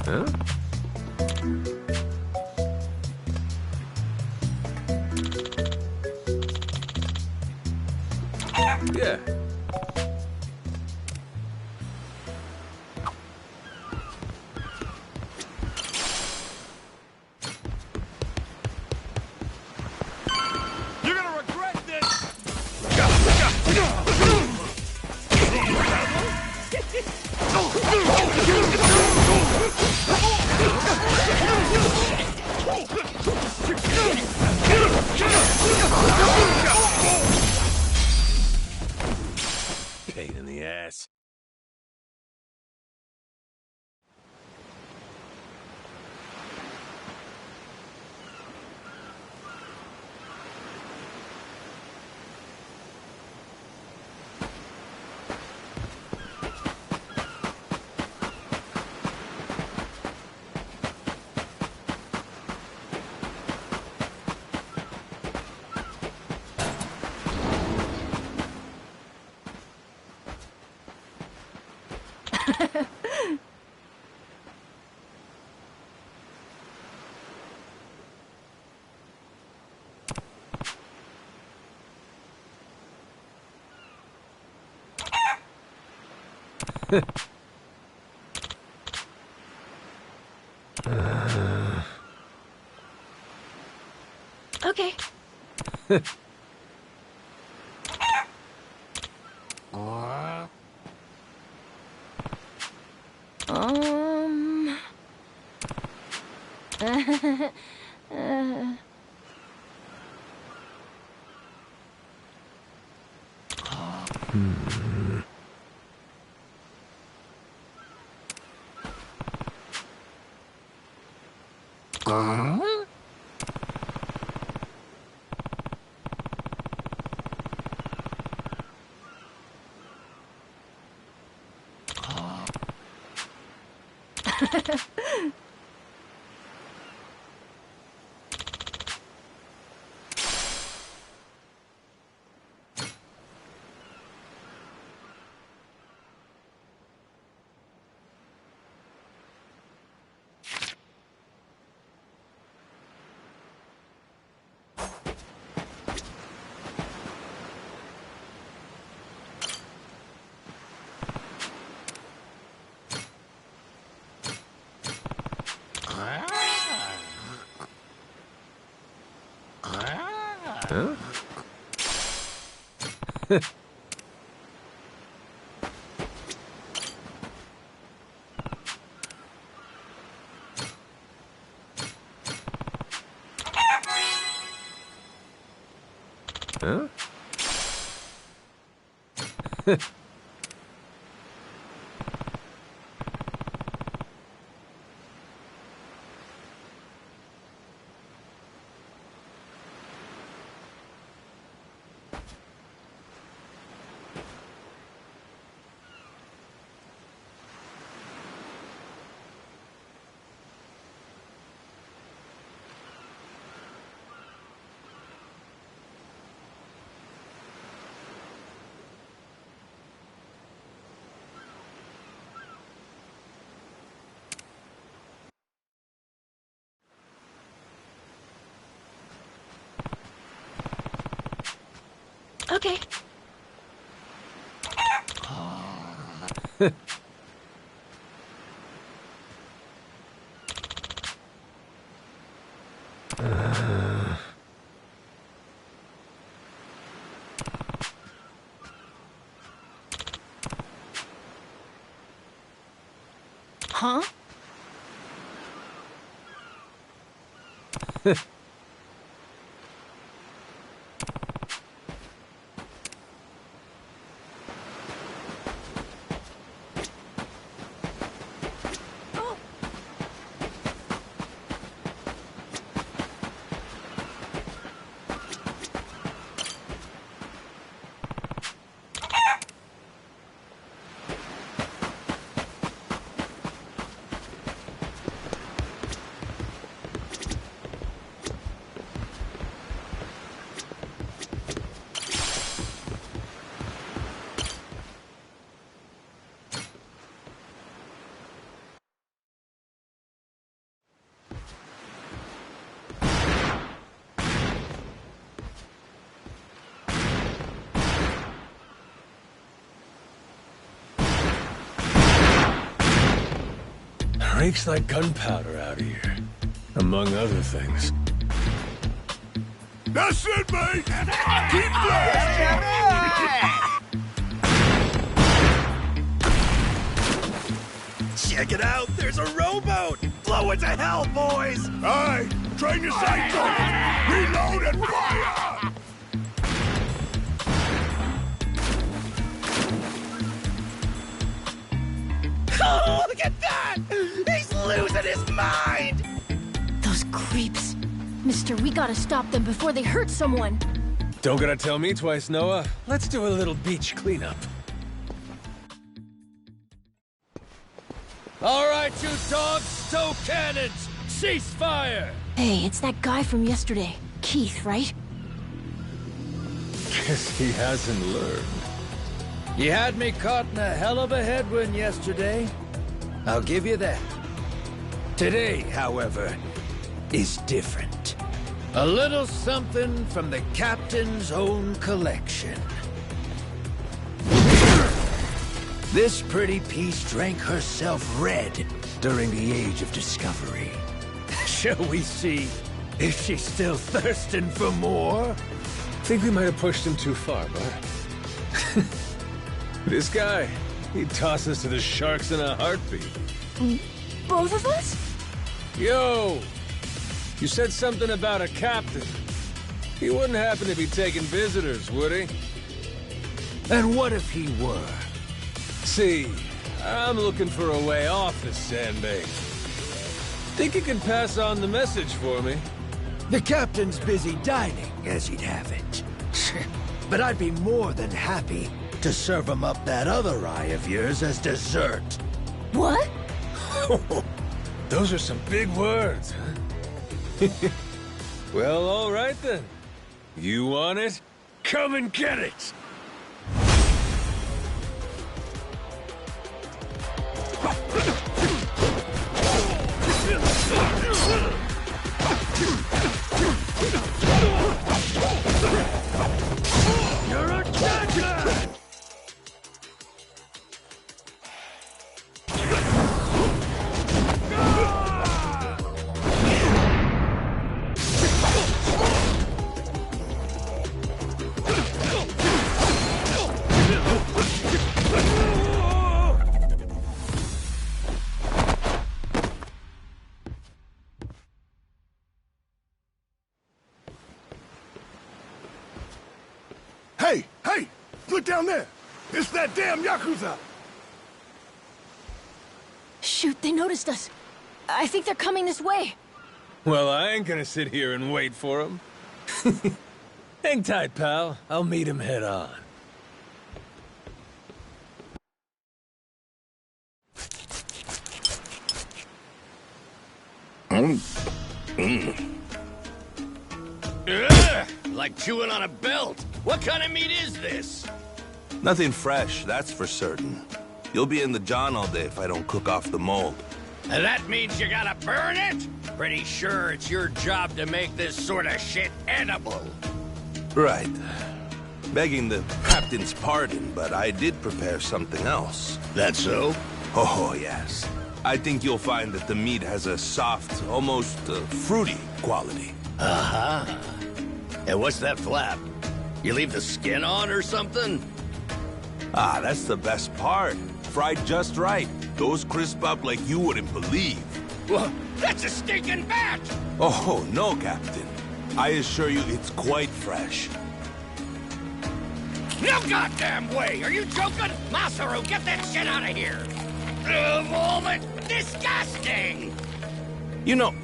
Huh? Yeah. You're gonna regret this! Pain in the ass. Okay. Um. Huh? Huh? Okay. Huh? Reeks like gunpowder out here, among other things. That's it, mate! Keep Check it out! There's a rowboat! Blow it to hell, boys! Aye! Train your sights on it! Reload and fire! Oh, look at that! He's losing his mind! Those creeps. Mister, we gotta stop them before they hurt someone. Don't gotta tell me twice, Noah. Let's do a little beach cleanup. All right, you dogs, stow cannons! Cease fire! Hey, it's that guy from yesterday. Keith, right? Guess he hasn't learned. You had me caught in a hell of a headwind yesterday. I'll give you that. Today, however, is different. A little something from the captain's own collection. This pretty piece drank herself red during the Age of Discovery. Shall we see if she's still thirsting for more? Think we might have pushed him too far, bud. This guy, he'd toss us to the sharks in a heartbeat. Both of us? Yo! You said something about a captain. He wouldn't happen to be taking visitors, would he? And what if he were? See, I'm looking for a way off this sandbank. Think you can pass on the message for me? The captain's busy dining, as he'd have it. But I'd be more than happy to serve him up that other eye of yours as dessert. What? Those are some big words, huh? Well, all right then. You want it? Come and get it! You're a champion! Hey! Hey! Look down there! It's that damn yakuza! Shoot, they noticed us. I think they're coming this way. Well, I ain't gonna sit here and wait for them. Hang tight, pal. I'll meet him head on. Ugh, like chewing on a belt. What kind of meat is this? Nothing fresh, that's for certain. You'll be in the John all day if I don't cook off the mold. And that means you gotta burn it? Pretty sure it's your job to make this sort of shit edible. Right. Begging the captain's pardon, but I did prepare something else. That so? Oh, yes. I think you'll find that the meat has a soft, almost fruity quality. Uh-huh. And what's that flap? You leave the skin on or something? Ah, that's the best part. Fried just right. Those crisp up like you wouldn't believe. Well, that's a stinking bat! Oh, no, Captain. I assure you it's quite fresh. No goddamn way! Are you joking? Masaru, get that shit out of here! Disgusting! You know,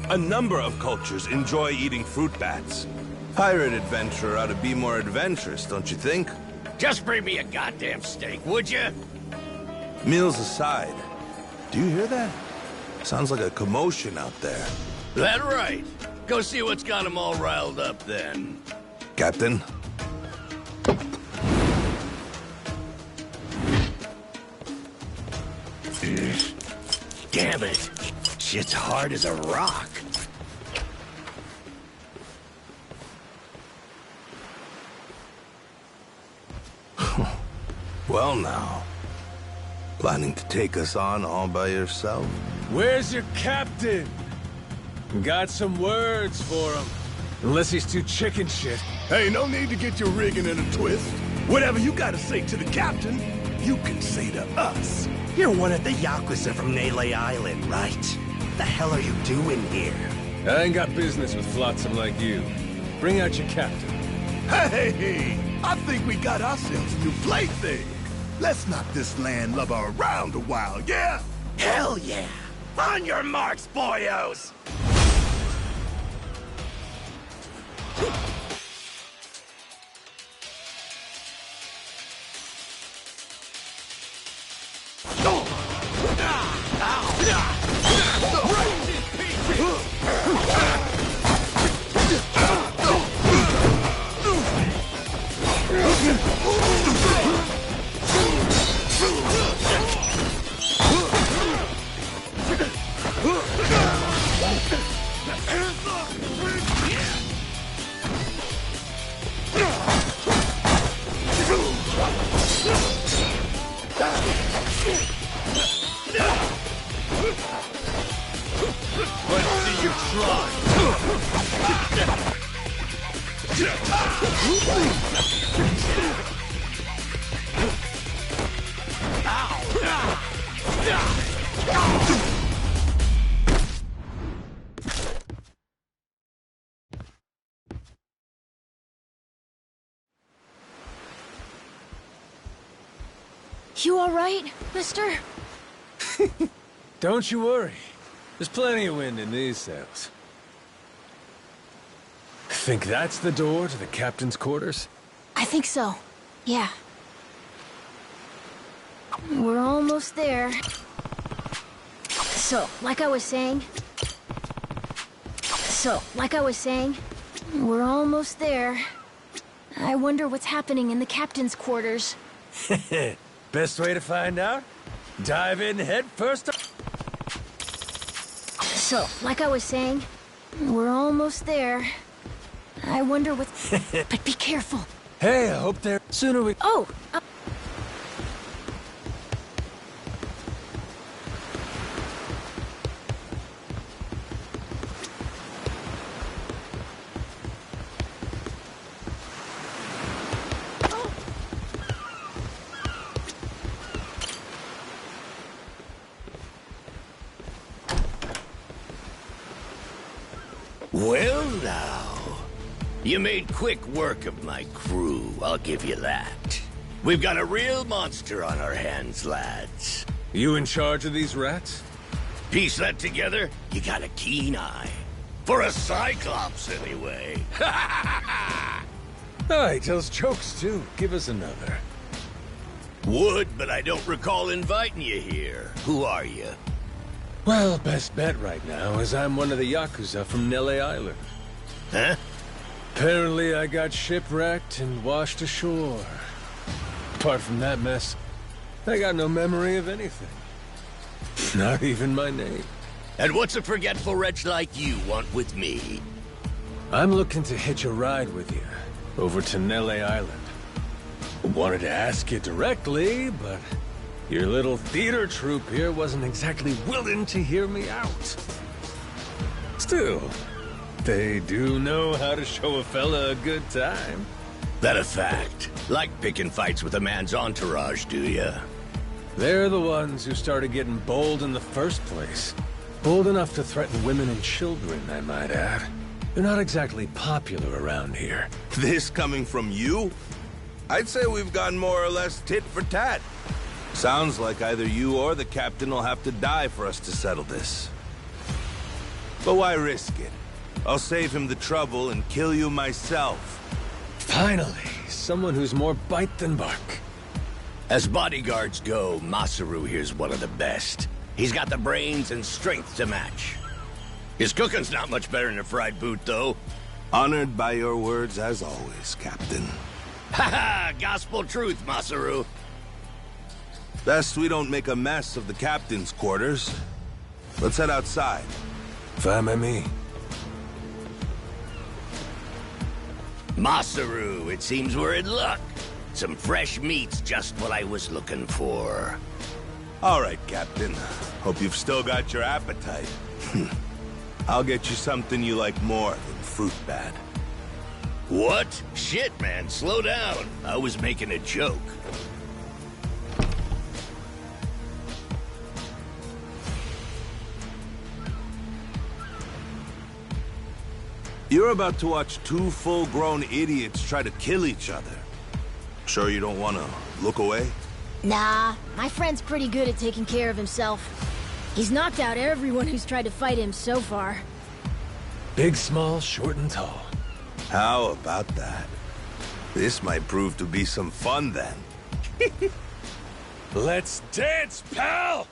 a number of cultures enjoy eating fruit bats. Pirate adventurer ought to be more adventurous, don't you think? Just bring me a goddamn steak, would you? Meals aside, do you hear that? Sounds like a commotion out there. That right. Go see what's got them all riled up then. Captain? Damn it. Shit's hard as a rock. Well now. Planning to take us on all by yourself? Where's your captain? Got some words for him. Unless he's too chicken shit. Hey, no need to get your rigging in a twist. Whatever you gotta say to the captain, you can say to us. You're one of the yakuza from Nele Island, right? The hell are you doing here? I ain't got business with flotsam like you. Bring out your captain. Hey, I think we got ourselves a new plaything. Let's knock this landlubber around a while, yeah? Hell yeah! On your marks, boyos! You all right, mister? Don't you worry. There's plenty of wind in these sails. Think that's the door to the captain's quarters? I think so. Yeah. We're almost there. So, like I was saying... we're almost there. I wonder what's happening in the captain's quarters. Best way to find out? Dive in head first. So, like I was saying, we're almost there. I wonder what's... But be careful. Hey, I hope they're... Sooner we... Oh! Well now, you made quick work of my crew, I'll give you that. We've got a real monster on our hands, lads. You in charge of these rats? Piece that together, you got a keen eye. For a Cyclops, anyway. Oh, he tells jokes, too. Give us another. Would, but I don't recall inviting you here. Who are you? Well, best bet right now is I'm one of the yakuza from Nele Island. Huh? Apparently I got shipwrecked and washed ashore. Apart from that mess, I got no memory of anything. Not even my name. And what's a forgetful wretch like you want with me? I'm looking to hitch a ride with you over to Nele Island. Wanted to ask you directly, but your little theater troupe here wasn't exactly willing to hear me out. Still, they do know how to show a fella a good time. That a fact? Like picking fights with a man's entourage, do ya? They're the ones who started getting bold in the first place. Bold enough to threaten women and children, I might add. They're not exactly popular around here. This coming from you? I'd say we've gone more or less tit for tat. Sounds like either you or the captain will have to die for us to settle this. But why risk it? I'll save him the trouble and kill you myself. Finally, someone who's more bite than bark. As bodyguards go, Masaru here's one of the best. He's got the brains and strength to match. His cooking's not much better than a fried boot, though. Honored by your words as always, Captain. Haha, gospel truth, Masaru. Best we don't make a mess of the captain's quarters. Let's head outside. Fine by me. Masaru, it seems we're in luck. Some fresh meat's just what I was looking for. All right, Captain. Hope you've still got your appetite. I'll get you something you like more than fruit bat. What? Shit, man, slow down. I was making a joke. You're about to watch two full-grown idiots try to kill each other. Sure you don't want to look away? Nah, my friend's pretty good at taking care of himself. He's knocked out everyone who's tried to fight him so far. Big, small, short, and tall. How about that? This might prove to be some fun, then. Let's dance, pal!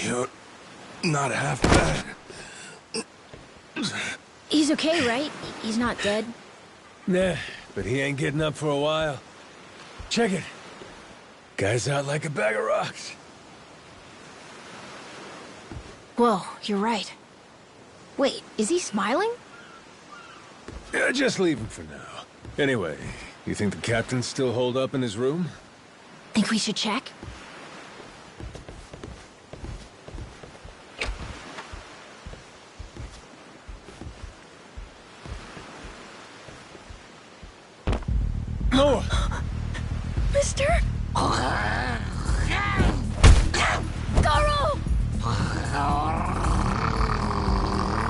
You're not half bad. He's okay, right? He's not dead? Nah, but he ain't getting up for a while. Check it. Guy's out like a bag of rocks. Whoa, you're right. Wait, is he smiling? Yeah, just leave him for now. Anyway, you think the captain's still holed up in his room? Think we should check? No! mister? Goro!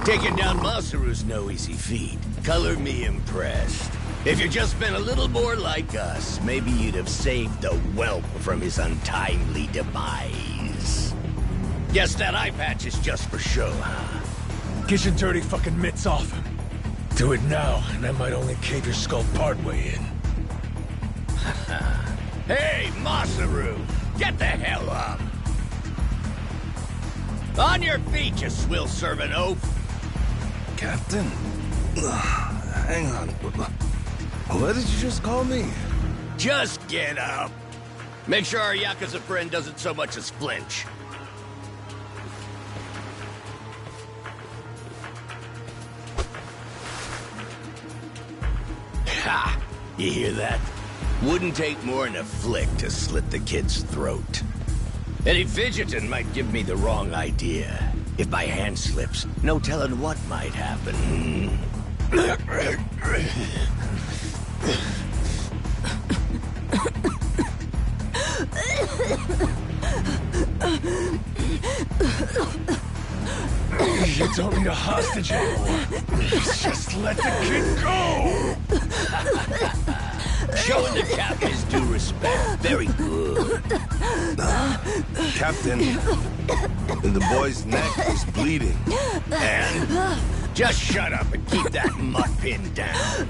Taking down Masaru's no easy feat. Color me impressed. If you'd just been a little more like us, maybe you'd have saved the whelp from his untimely demise. Guess that eye patch is just for show, huh? Get your dirty fucking mitts off him. Do it now, and I might only cave your skull partway in. Hey, Masaru! Get the hell up! On your feet, you swill-serving oaf! Captain? Hang on. What did you just call me? Just get up! Make sure our yakuza friend doesn't so much as flinch. Ha! You hear that? Wouldn't take more than a flick to slit the kid's throat. Any fidgeting might give me the wrong idea. If my hand slips, no telling what might happen. You don't need a hostage anymore. Just let the kid go! Showing the captain his due respect. Very good. Captain, the boy's neck is bleeding. And just shut up and keep that mutt pinned down.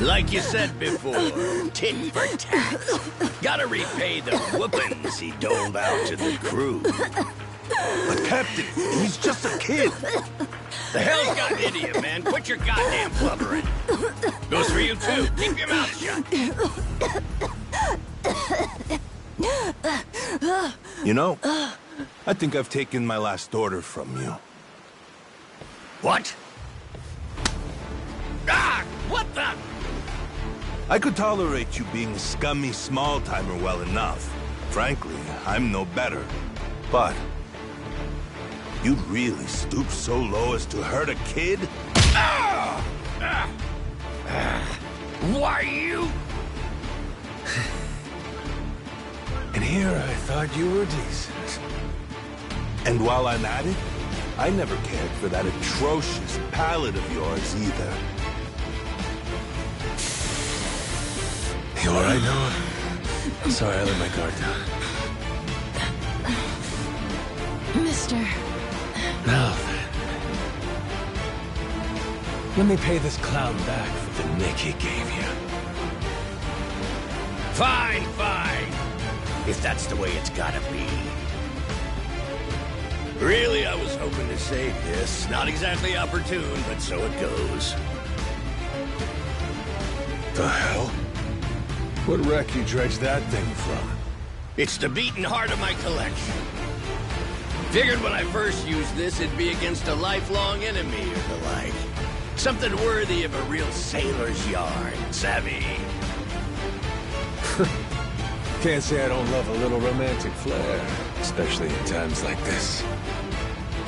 Like you said before, tit for tat. Gotta repay the whoopings he doled out to the crew. But Captain, he's just a kid. The hell's got into you, man? Quit your goddamn blubbering. Goes for you, too. Keep your mouth shut. You know, I think I've taken my last order from you. What? Ah! What the? I could tolerate you being a scummy small-timer well enough. Frankly, I'm no better. But you'd really stoop so low as to hurt a kid? Why you? And here I thought you were decent. And while I'm at it, I never cared for that atrocious palate of yours either. You all right, Noah? Sorry, I let my guard down. Mister... Now then. Let me pay this clown back for the nick he gave you. Fine, fine. If that's the way it's gotta be. Really, I was hoping to save this. Not exactly opportune, but so it goes. The hell? What wreck you dredged that thing from? It's the beating heart of my collection. Figured when I first used this, it'd be against a lifelong enemy or the like. Something worthy of a real sailor's yarn, savvy? Can't say I don't love a little romantic flair, especially in times like this.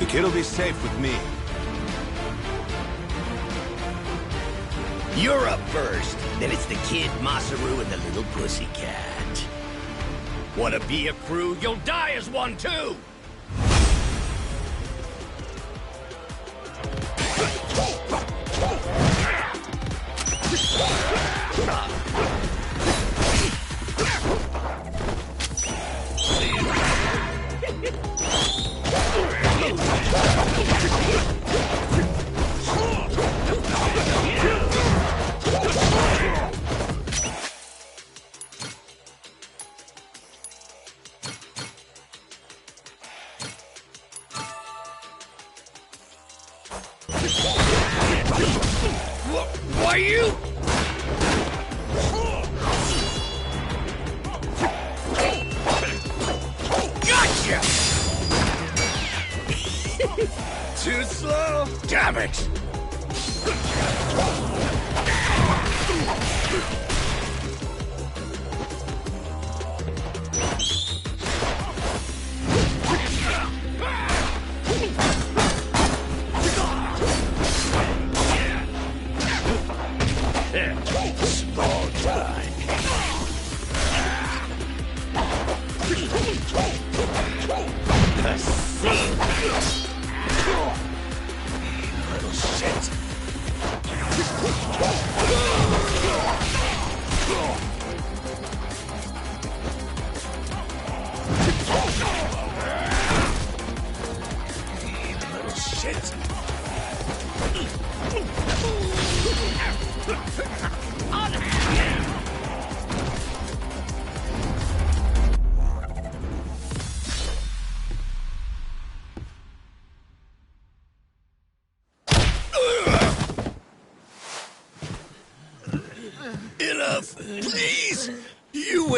The kid'll be safe with me. You're up first. Then it's the kid, Masaru, and the little pussycat. Wanna be a crew? You'll die as one, too! Why you? Gotcha! Too slow? Damn it! Small time.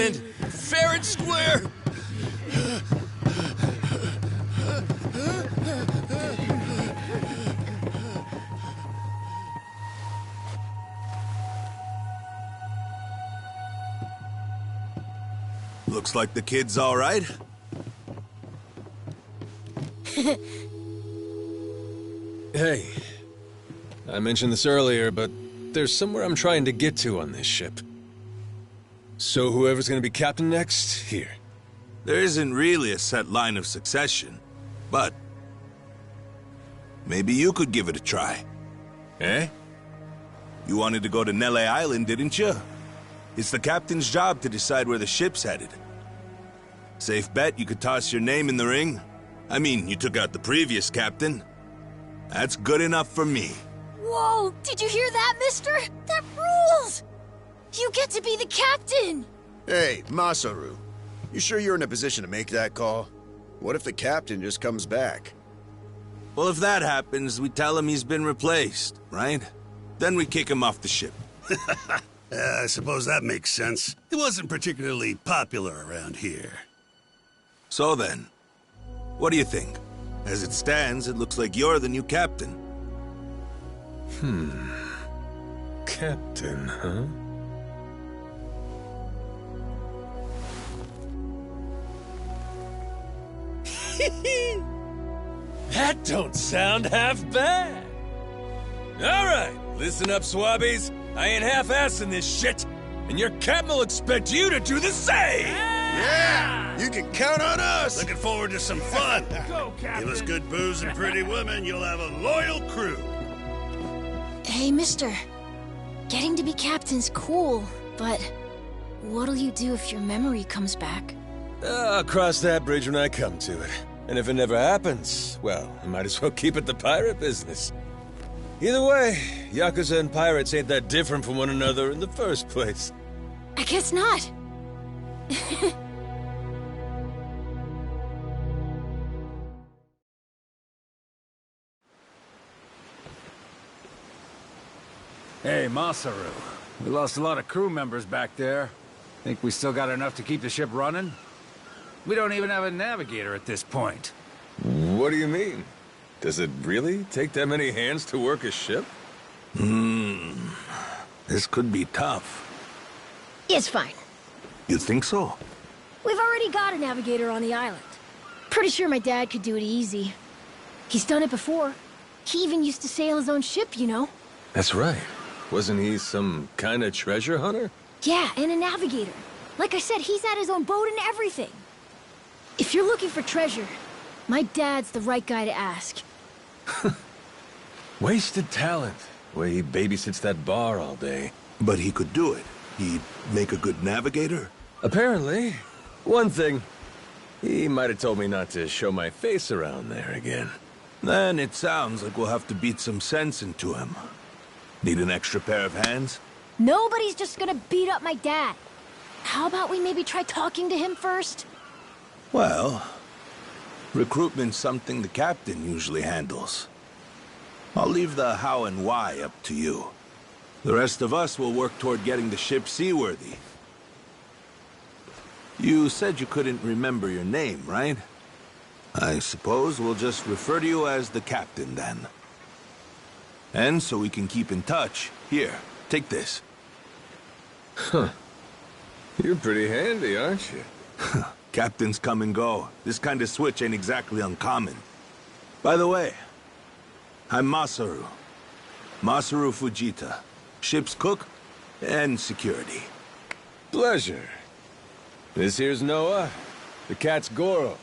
win, fair and square. Looks like the kid's all right. Hey, I mentioned this earlier, but there's somewhere I'm trying to get to on this ship. So whoever's gonna be captain next, here. There isn't really a set line of succession, but maybe you could give it a try. Eh? You wanted to go to Nele Island, didn't you? It's the captain's job to decide where the ship's headed. Safe bet you could toss your name in the ring. I mean, you took out the previous captain. That's good enough for me. Whoa, did you hear that, mister? That rules! You get to be the captain! Hey, Masaru. You sure you're in a position to make that call? What if the captain just comes back? Well, if that happens, we tell him he's been replaced, right? Then we kick him off the ship. I suppose that makes sense. He wasn't particularly popular around here. So then, what do you think? As it stands, it looks like you're the new captain. Captain, huh? That don't sound half bad. All right, listen up, swabbies. I ain't half-assing this shit, and your captain will expect you to do the same! Yeah! You can count on us! Looking forward to some fun. Go, Captain. Give us good booze and pretty women, you'll have a loyal crew. Hey, mister. Getting to be captain's cool, but what'll you do if your memory comes back? I'll cross that bridge when I come to it. And if it never happens, well, I might as well keep it the pirate business. Either way, yakuza and pirates ain't that different from one another in the first place. I guess not. Hey, Masaru. We lost a lot of crew members back there. Think we still got enough to keep the ship running? We don't even have a navigator at this point. What do you mean? Does it really take that many hands to work a ship? This could be tough. It's fine. You think so? We've already got a navigator on the island. Pretty sure my dad could do it easy. He's done it before. He even used to sail his own ship, you know? That's right. Wasn't he some kind of treasure hunter? Yeah, and a navigator. Like I said, he's had his own boat and everything. If you're looking for treasure, my dad's the right guy to ask. Wasted talent. Way he babysits that bar all day. But he could do it. He'd make a good navigator. Apparently. One thing. He might have told me not to show my face around there again. Then it sounds like we'll have to beat some sense into him. Need an extra pair of hands? Nobody's just gonna beat up my dad. How about we maybe try talking to him first? Well, recruitment's something the captain usually handles. I'll leave the how and why up to you. The rest of us will work toward getting the ship seaworthy. You said you couldn't remember your name, right? I suppose we'll just refer to you as the captain, then. And so we can keep in touch, here, take this. Huh. You're pretty handy, aren't you? Captains come and go. This kind of switch ain't exactly uncommon. By the way, I'm Masaru. Masaru Fujita. Ship's cook and security. Pleasure. This here's Noah. The cat's Goro.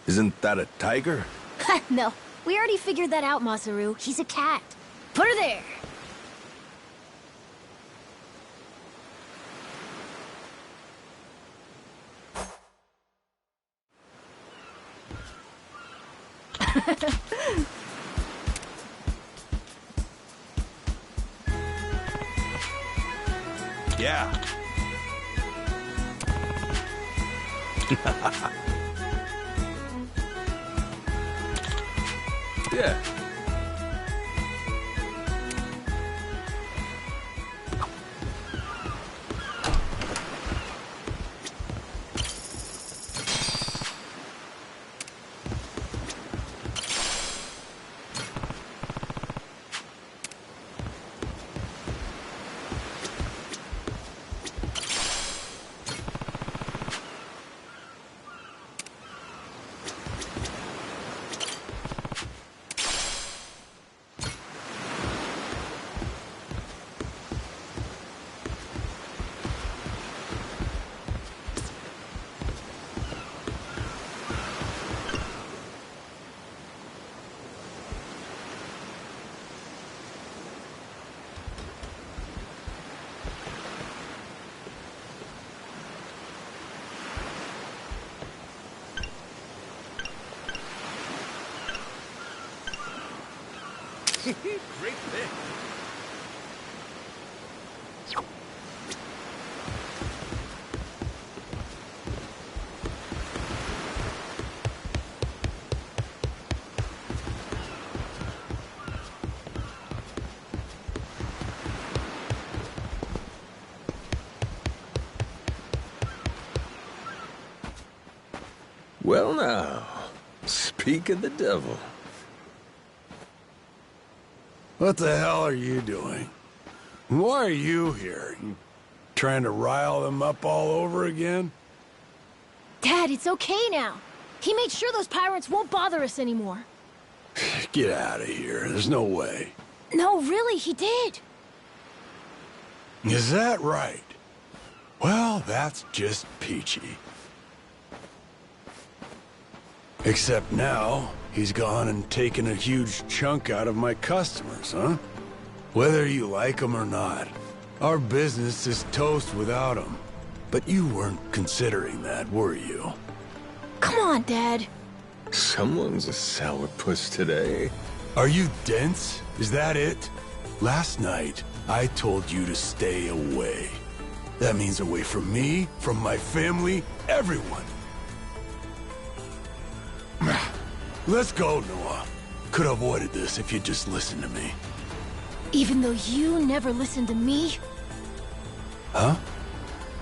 Isn't that a tiger? No, we already figured that out, Masaru. He's a cat. Put her there. Yeah. Yeah. Great pick. Well now, speak of the devil. What the hell are you doing? Why are you here? You trying to rile them up all over again? Dad, it's okay now. He made sure those pirates won't bother us anymore. Get out of here. There's no way. No, really, he did. Is that right? Well, that's just peachy. Except now, he's gone and taken a huge chunk out of my customers, huh? Whether you like them or not, our business is toast without him. But you weren't considering that, were you? Come on, Dad. Someone's a sourpuss today. Are you dense? Is that it? Last night, I told you to stay away. That means away from me, from my family, everyone. Let's go, Noah. Could have avoided this if you'd just listened to me. Even though you never listened to me? Huh?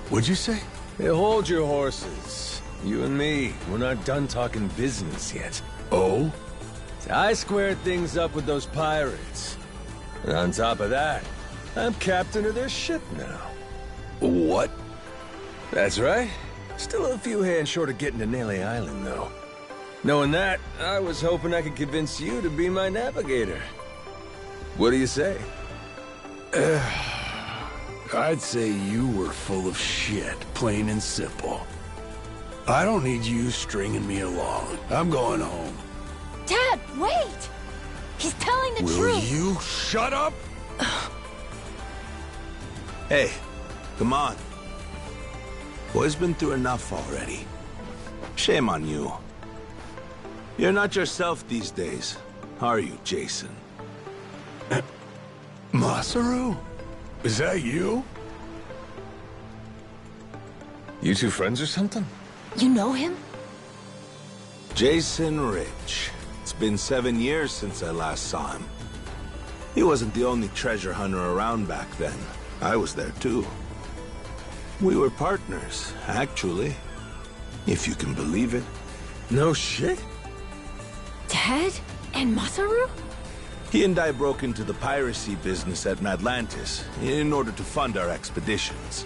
What'd you say? Hey, hold your horses. You and me, we're not done talking business yet. Oh? I squared things up with those pirates. And on top of that, I'm captain of their ship now. What? That's right. Still a few hands short of getting to Nelly Island, though. Knowing that, I was hoping I could convince you to be my navigator. What do you say? I'd say you were full of shit, plain and simple. I don't need you stringing me along. I'm going home. Dad, wait! He's telling the Will truth. you shut up? Hey, come on. Boy's been through enough already. Shame on you. You're not yourself these days, are you, Jason? Masaru? Is that you? You two friends or something? You know him? Jason Rich. It's been 7 years since I last saw him. He wasn't the only treasure hunter around back then. I was there too. We were partners, actually. If you can believe it. No shit? Dad? And Masaru? He and I broke into the piracy business at Atlantis in order to fund our expeditions.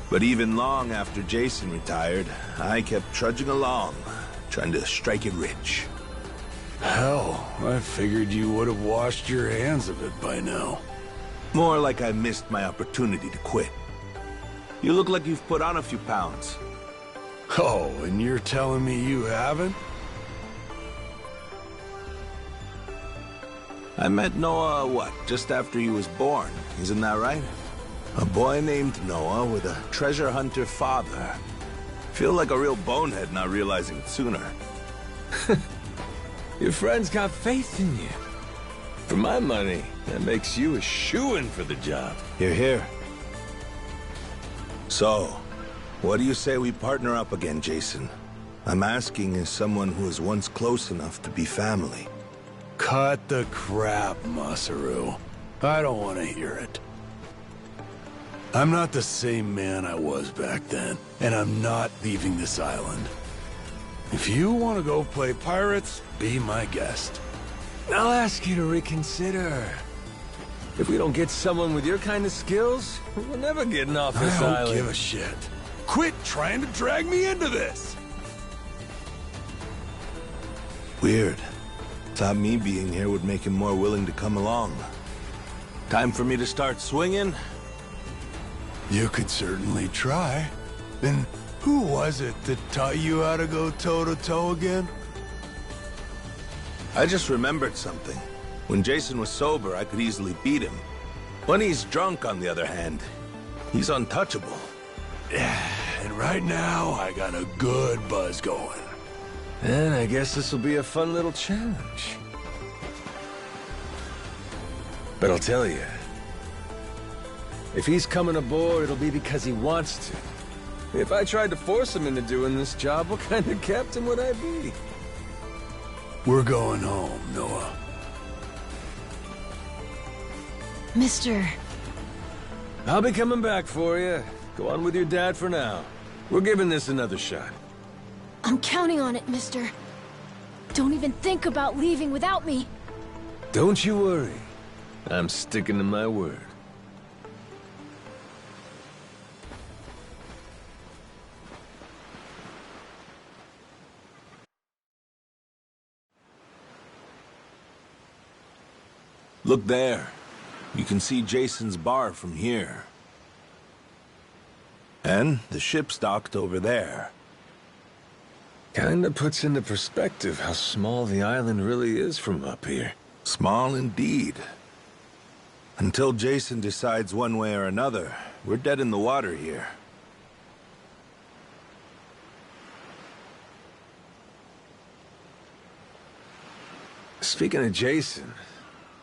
But even long after Jason retired, I kept trudging along, trying to strike it rich. Hell, I figured you would have washed your hands of it by now. More like I missed my opportunity to quit. You look like you've put on a few pounds. Oh, and you're telling me you haven't? I met Noah, what, just after he was born, isn't that right? A boy named Noah with a treasure hunter father. Feel like a real bonehead not realizing it sooner. Your friends got faith in you. For my money, that makes you a shoo-in for the job. You're here. So, what do you say we partner up again, Jason? I'm asking as someone who was once close enough to be family. Cut the crap, Masaru. I don't want to hear it. I'm not the same man I was back then, and I'm not leaving this island. If you want to go play pirates, be my guest. I'll ask you to reconsider. If we don't get someone with your kind of skills, we're never getting off this I island. don't give a shit. Quit trying to drag me into this! Weird. Thought me being here would make him more willing to come along. Time for me to start swinging? You could certainly try. And who was it that taught you how to go toe-to-toe again? I just remembered something. When Jason was sober, I could easily beat him. When he's drunk, on the other hand, he's untouchable. And right now, I got a good buzz going. Then I guess this will be a fun little challenge. But I'll tell you, if he's coming aboard, it'll be because he wants to. If I tried to force him into doing this job, what kind of captain would I be? We're going home, Noah. Mister... I'll be coming back for you. Go on with your dad for now. We're giving this another shot. I'm counting on it, mister. Don't even think about leaving without me. Don't you worry. I'm sticking to my word. Look there. You can see Jason's bar from here. And the ship's docked over there. Kinda puts into perspective how small the island really is from up here. Small indeed. Until Jason decides one way or another, we're dead in the water here. Speaking of Jason,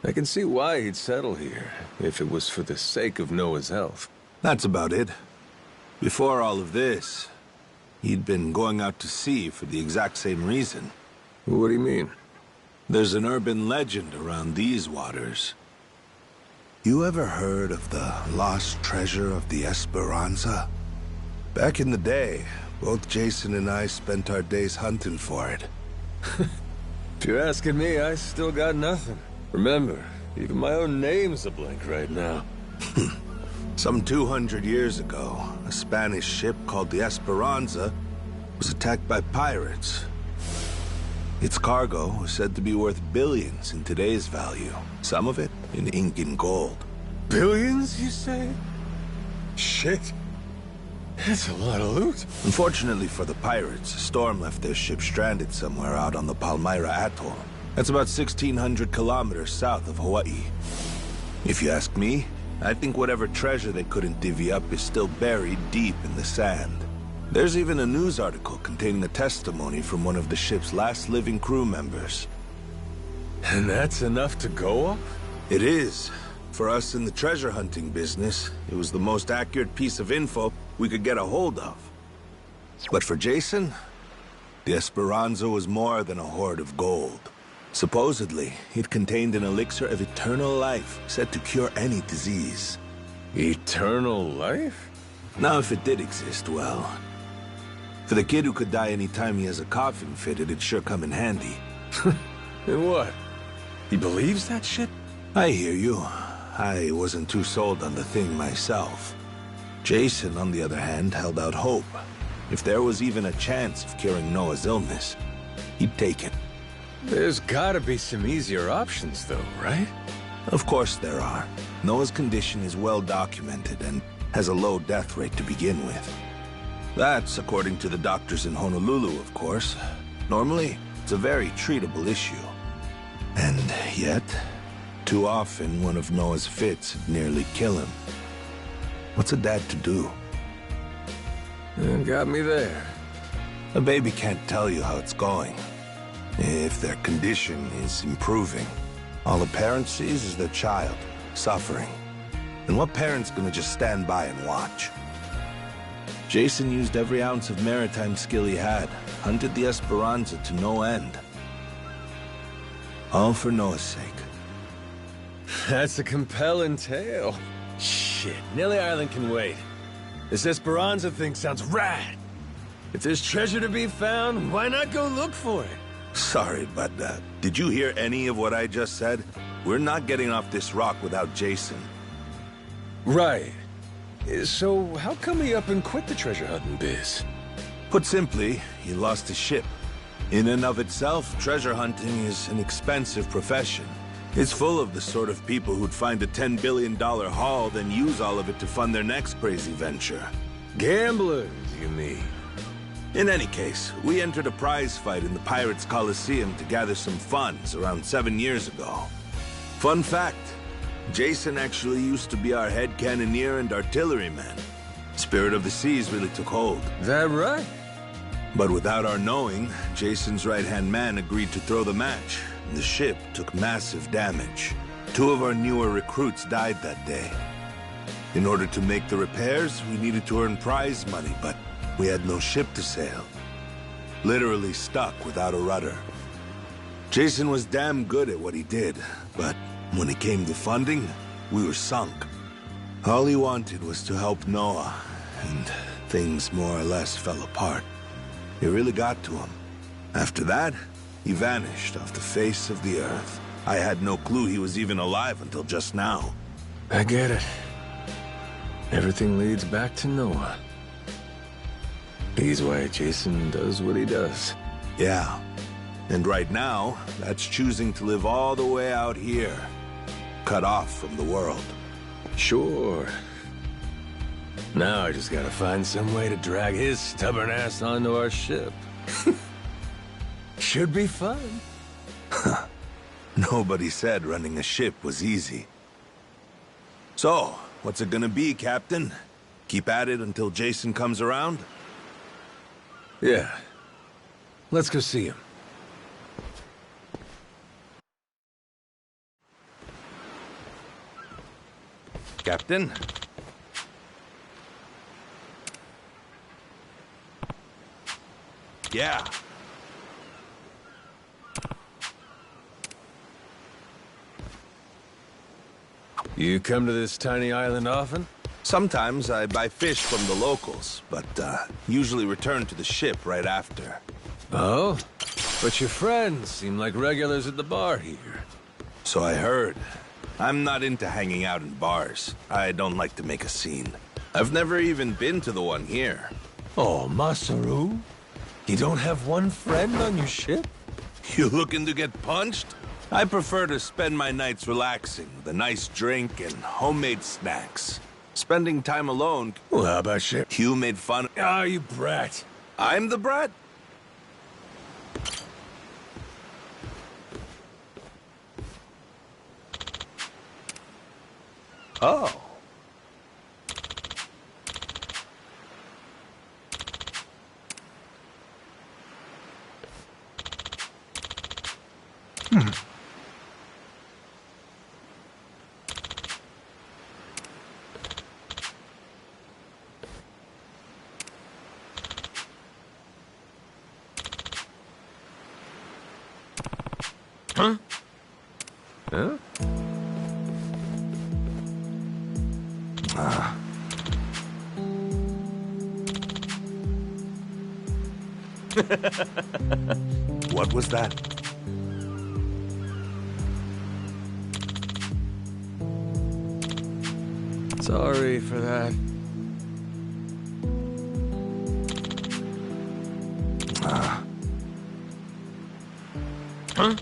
I can see why he'd settle here, if it was for the sake of Noah's health. That's about it. Before all of this, he'd been going out to sea for the exact same reason. What do you mean? There's an urban legend around these waters. You ever heard of the lost treasure of the Esperanza? Back in the day, both Jason and I spent our days hunting for it. If you're asking me, I still got nothing. Remember, even my own name's a blank right now. Some 200 years ago, a Spanish ship called the Esperanza was attacked by pirates. Its cargo was said to be worth billions in today's value, some of it in ink and gold. Billions, you say? Shit. That's a lot of loot. Unfortunately for the pirates, a storm left their ship stranded somewhere out on the Palmyra Atoll. That's about 1,600 kilometers south of Hawaii. If you ask me, I think whatever treasure they couldn't divvy up is still buried deep in the sand. There's even a news article containing a testimony from one of the ship's last living crew members. And that's enough to go off? It is. For us in the treasure hunting business, it was the most accurate piece of info we could get a hold of. But for Jason, the Esperanza was more than a hoard of gold. Supposedly, it contained an elixir of eternal life, said to cure any disease. Eternal life? Now, if it did exist, well... For the kid who could die any time he has a coffin fitted, it'd sure come in handy. And what? He believes that shit? I hear you. I wasn't too sold on the thing myself. Jason, on the other hand, held out hope. If there was even a chance of curing Noah's illness, he'd take it. There's gotta be some easier options, though, right? Of course there are. Noah's condition is well documented and has a low death rate to begin with. That's according to the doctors in Honolulu, of course. Normally, it's a very treatable issue. And yet, too often one of Noah's fits would nearly kill him. What's a dad to do? Got me there. A baby can't tell you how it's going. If their condition is improving, all a parent sees is their child suffering. And what parent's gonna just stand by and watch? Jason used every ounce of maritime skill he had, hunted the Esperanza to no end. All for Noah's sake. That's a compelling tale. Shit, Nelly Island can wait. This Esperanza thing sounds rad. If there's treasure to be found, why not go look for it? Sorry, but did you hear any of what I just said? We're not getting off this rock without Jason. Right. So how come he up and quit the treasure hunting biz? Put simply, he lost his ship. In and of itself, treasure hunting is an expensive profession. It's full of the sort of people who'd find a $10 billion haul, then use all of it to fund their next crazy venture. Gamblers, you mean? In any case, we entered a prize fight in the Pirates Coliseum to gather some funds around 7 years ago. Fun fact, Jason actually used to be our head cannoneer and artilleryman. Spirit of the Seas really took hold. That right? But without our knowing, Jason's right-hand man agreed to throw the match, and the ship took massive damage. 2 of our newer recruits died that day. In order to make the repairs, we needed to earn prize money, but we had no ship to sail. Literally stuck without a rudder. Jason was damn good at what he did, but when it came to funding, we were sunk. All he wanted was to help Noah, and things more or less fell apart. It really got to him. After that, he vanished off the face of the earth. I had no clue he was even alive until just now. I get it. Everything leads back to Noah. He's why Jason does what he does. Yeah. And right now, that's choosing to live all the way out here, cut off from the world. Sure. Now I just gotta find some way to drag his stubborn ass onto our ship. Should be fun. Nobody said running a ship was easy. So, what's it gonna be, Captain? Keep at it until Jason comes around? Yeah. Let's go see him. Captain? Yeah. You come to this tiny island often? Sometimes I buy fish from the locals, but usually return to the ship right after. Oh? But your friends seem like regulars at the bar here. So I heard. I'm not into hanging out in bars. I don't like to make a scene. I've never even been to the one here. Oh, Masaru? You don't have one friend on your ship? You looking to get punched? I prefer to spend my nights relaxing with a nice drink and homemade snacks. Spending time alone... Well, how about shit? You made fun... Ah, you brat. I'm the brat? Oh. Huh? Huh? What was that? Sorry for that. Huh? Huh?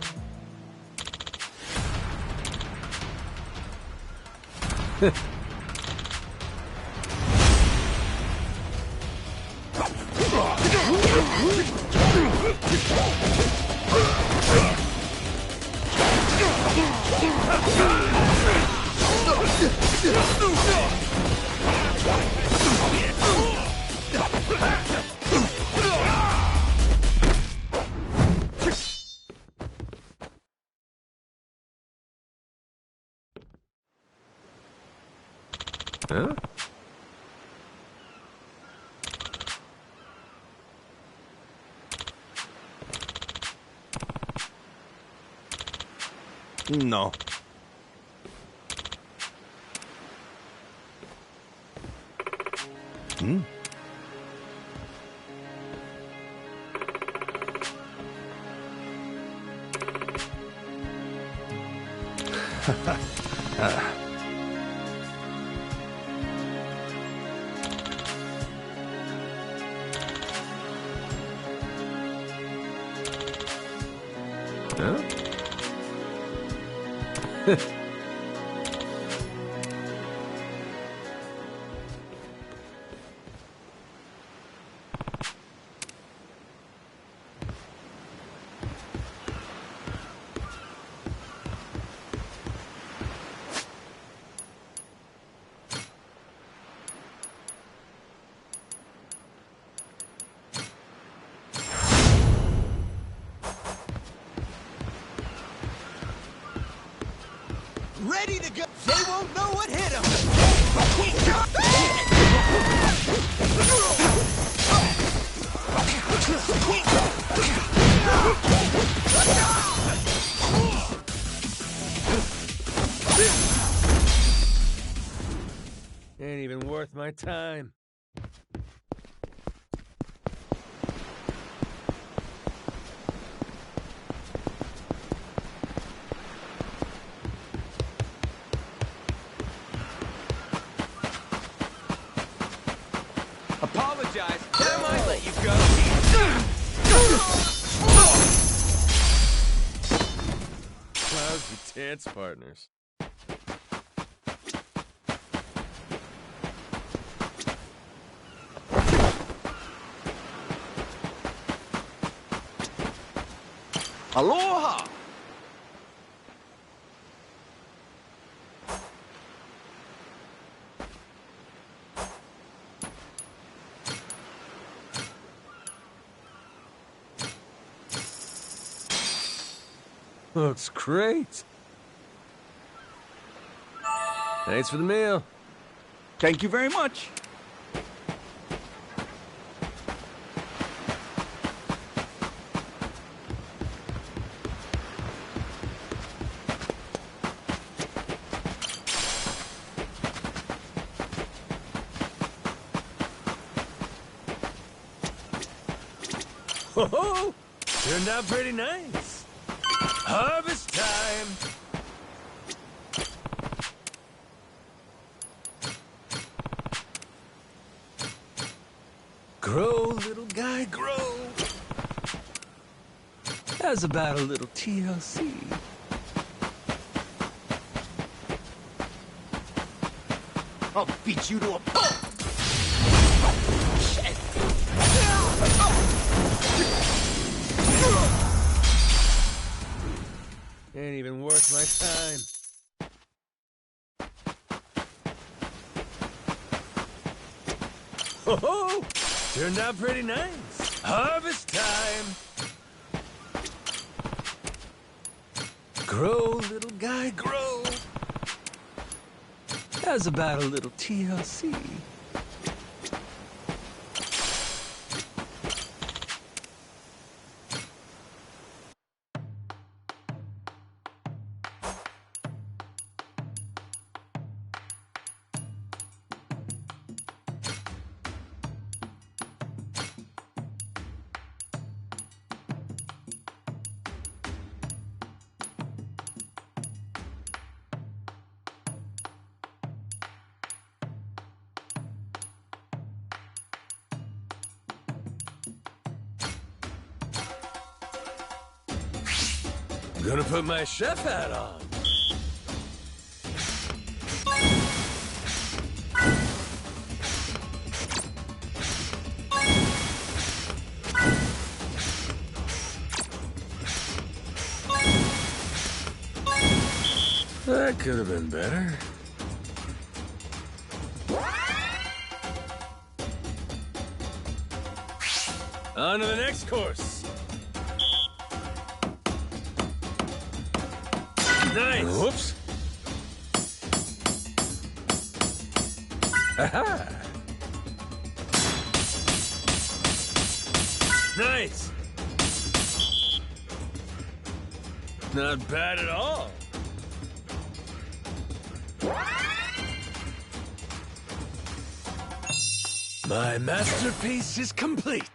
No. Hmm? Huh? ready to go. They won't know what hit them. Ain't even worth my time. Apologize. I might let you go. Lousy dance partners. Aloha! Looks great. Thanks for the meal. Thank you very much. Ho-ho! Turned out pretty nice. Harvest time! Grow, little guy, grow. How's about a little TLC? I'll beat you to a pulp. Ain't even worth my time. Ho-ho! Turned out pretty nice. Harvest time! Grow, little guy, grow. How's about a little TLC? Gonna put my chef hat on. That could have been better. On to the next course. Nice. Whoops. Aha. Nice. Not bad at all. My masterpiece is complete.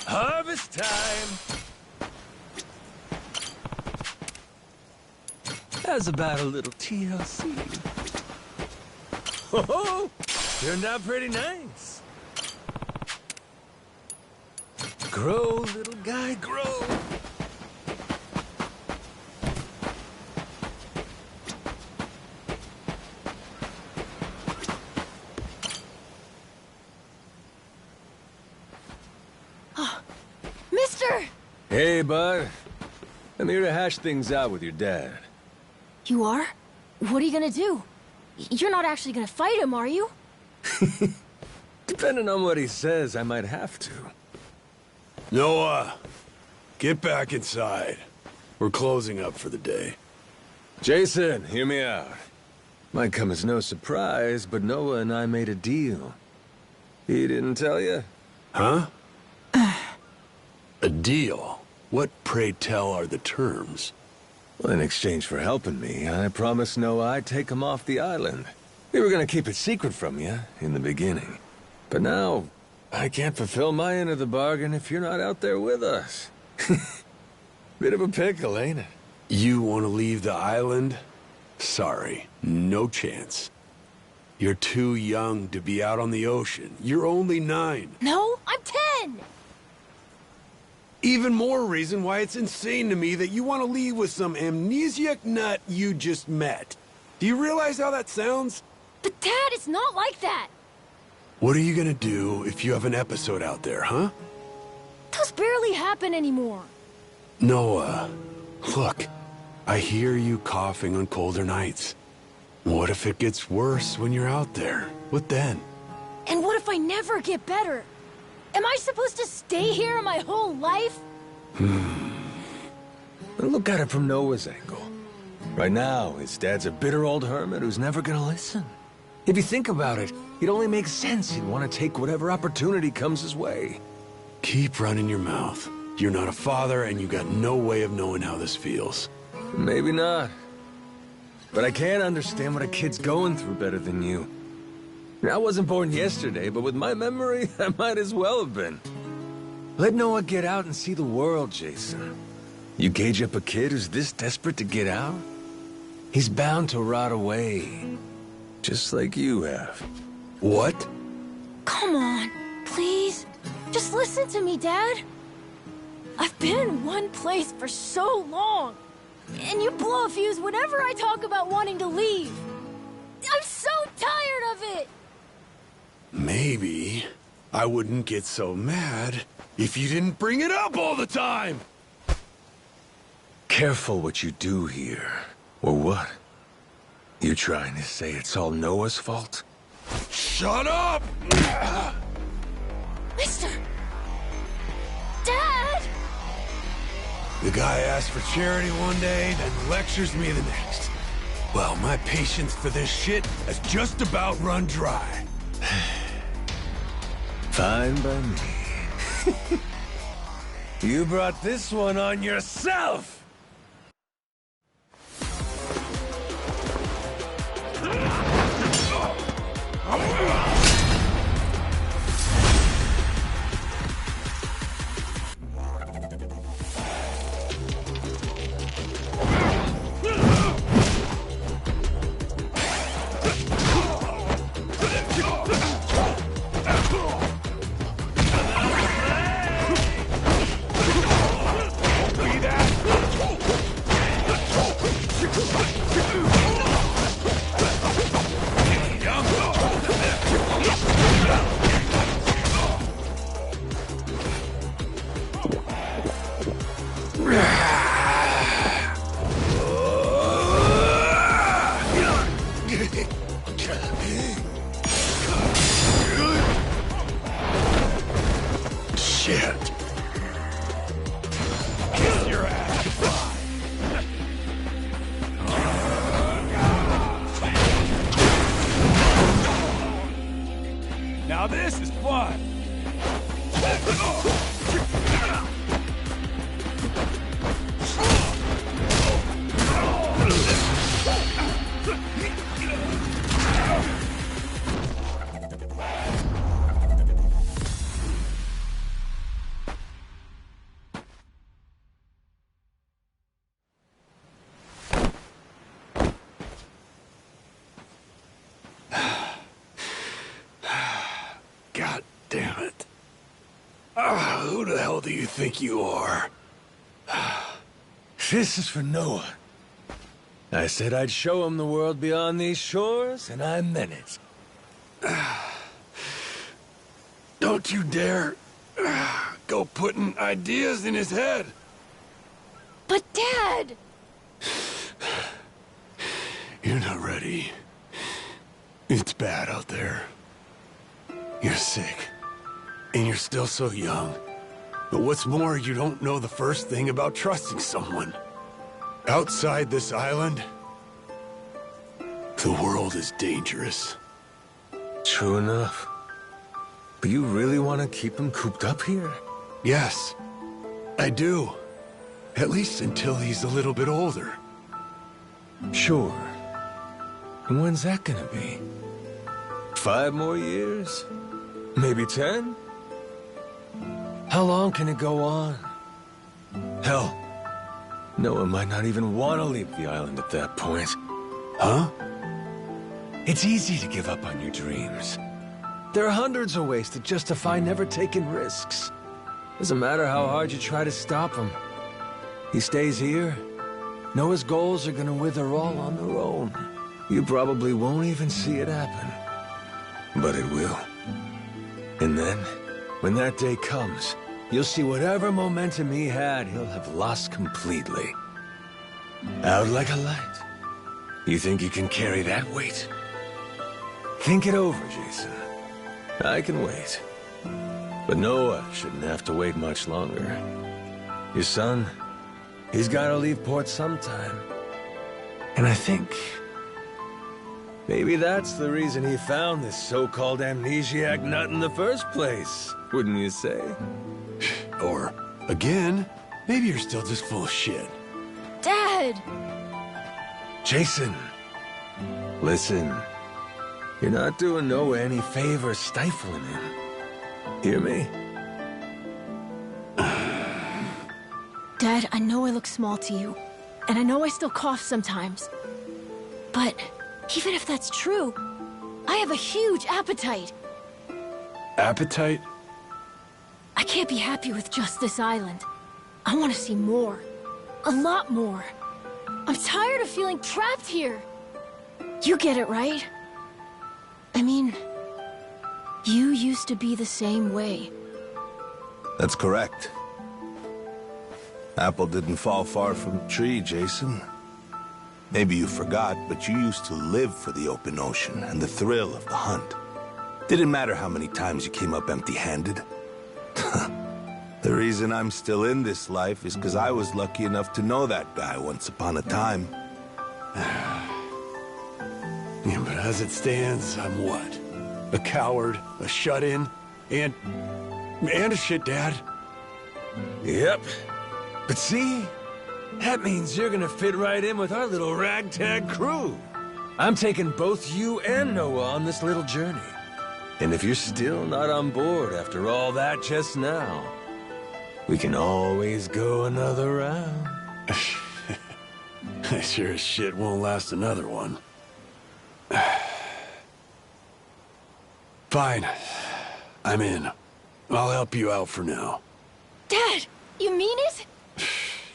Harvest time! How's about a little TLC? Ho-ho! Turned out pretty nice. Grow, little guy, grow. Mister! Hey, bud. I'm here to hash things out with your dad. You are? What are you gonna do? You're not actually gonna fight him, are you? Depending on what he says, I might have to. Noah, get back inside. We're closing up for the day. Jason, hear me out. Might come as no surprise, but Noah and I made a deal. He didn't tell you? Huh? A deal? What, pray tell, are the terms? Well, in exchange for helping me, I promised Noah I'd take him off the island. We were gonna keep it secret from you in the beginning. But now, I can't fulfill my end of the bargain if you're not out there with us. Bit of a pickle, ain't it? You want to leave the island? Sorry, no chance. You're too young to be out on the ocean. You're only 9. No, I'm 10! Even more reason why it's insane to me that you want to leave with some amnesiac nut you just met. Do you realize how that sounds? But Dad, it's not like that! What are you gonna do if you have an episode out there, huh? Those barely happen anymore. Noah, look, I hear you coughing on colder nights. What if it gets worse when you're out there? What then? And what if I never get better? Am I supposed to stay here my whole life? Look at it from Noah's angle. Right now, his dad's a bitter old hermit who's never gonna listen. If you think about it, it only makes sense he'd want to take whatever opportunity comes his way. Keep running your mouth. You're not a father, and you got no way of knowing how this feels. Maybe not. But I can't understand what a kid's going through better than you. I wasn't born yesterday, but with my memory, I might as well have been. Let Noah get out and see the world, Jason. You gauge up a kid who's this desperate to get out? He's bound to rot away. Just like you have. What? Come on, please. Just listen to me, Dad. I've been in one place for so long. And you blow a fuse whenever I talk about wanting to leave. I'm so tired of it! Maybe I wouldn't get so mad if you didn't bring it up all the time! Careful what you do here. Or what? You trying to say it's all Noah's fault? Shut up! Mister! Dad! The guy asks for charity one day, then lectures me the next. Well, my patience for this shit has just about run dry. Fine by me. You brought this one on yourself! Shit. Kiss your ass goodbye. Now this is fun. God damn it. Who the hell do you think you are? This is for Noah. I said I'd show him the world beyond these shores, and I meant it. Don't you dare go putting ideas in his head. But Dad! You're not ready. It's bad out there. You're sick. And you're still so young. But what's more, you don't know the first thing about trusting someone. Outside this island, the world is dangerous. True enough. But you really want to keep him cooped up here? Yes, I do. At least until he's a little bit older. Sure. And when's that gonna be? 5 more years? Maybe 10? How long can it go on? Hell, Noah might not even want to leave the island at that point. Huh? It's easy to give up on your dreams. There are hundreds of ways to justify never taking risks. Doesn't matter how hard you try to stop him. He stays here, Noah's goals are gonna wither all on their own. You probably won't even see it happen. But it will. And then, when that day comes, you'll see whatever momentum he had, he'll have lost completely. Out like a light. You think you can carry that weight? Think it over, Jason. I can wait. But Noah shouldn't have to wait much longer. Your son, he's gotta leave port sometime. And I think maybe that's the reason he found this so-called amnesiac nut in the first place, wouldn't you say? Or, again, maybe you're still just full of shit. Dad! Jason, listen. You're not doing Noah any favors stifling him. Hear me? Dad, I know I look small to you, and I know I still cough sometimes. But even if that's true, I have a huge appetite. Appetite? I can't be happy with just this island. I want to see more. A lot more. I'm tired of feeling trapped here. You get it, right? I mean, you used to be the same way. That's correct. Apple didn't fall far from the tree, Jason. Maybe you forgot, but you used to live for the open ocean and the thrill of the hunt. Didn't matter how many times you came up empty-handed. The reason I'm still in this life is because I was lucky enough to know that guy once upon a time. Yeah, but as it stands, I'm what? A coward, a shut-in, and a shit dad? Yep. But see? That means you're gonna fit right in with our little ragtag crew. I'm taking both you and Noah on this little journey. And if you're still not on board after all that just now, we can always go another round. I sure as shit won't last another one. Fine. I'm in. I'll help you out for now. Dad, you mean it?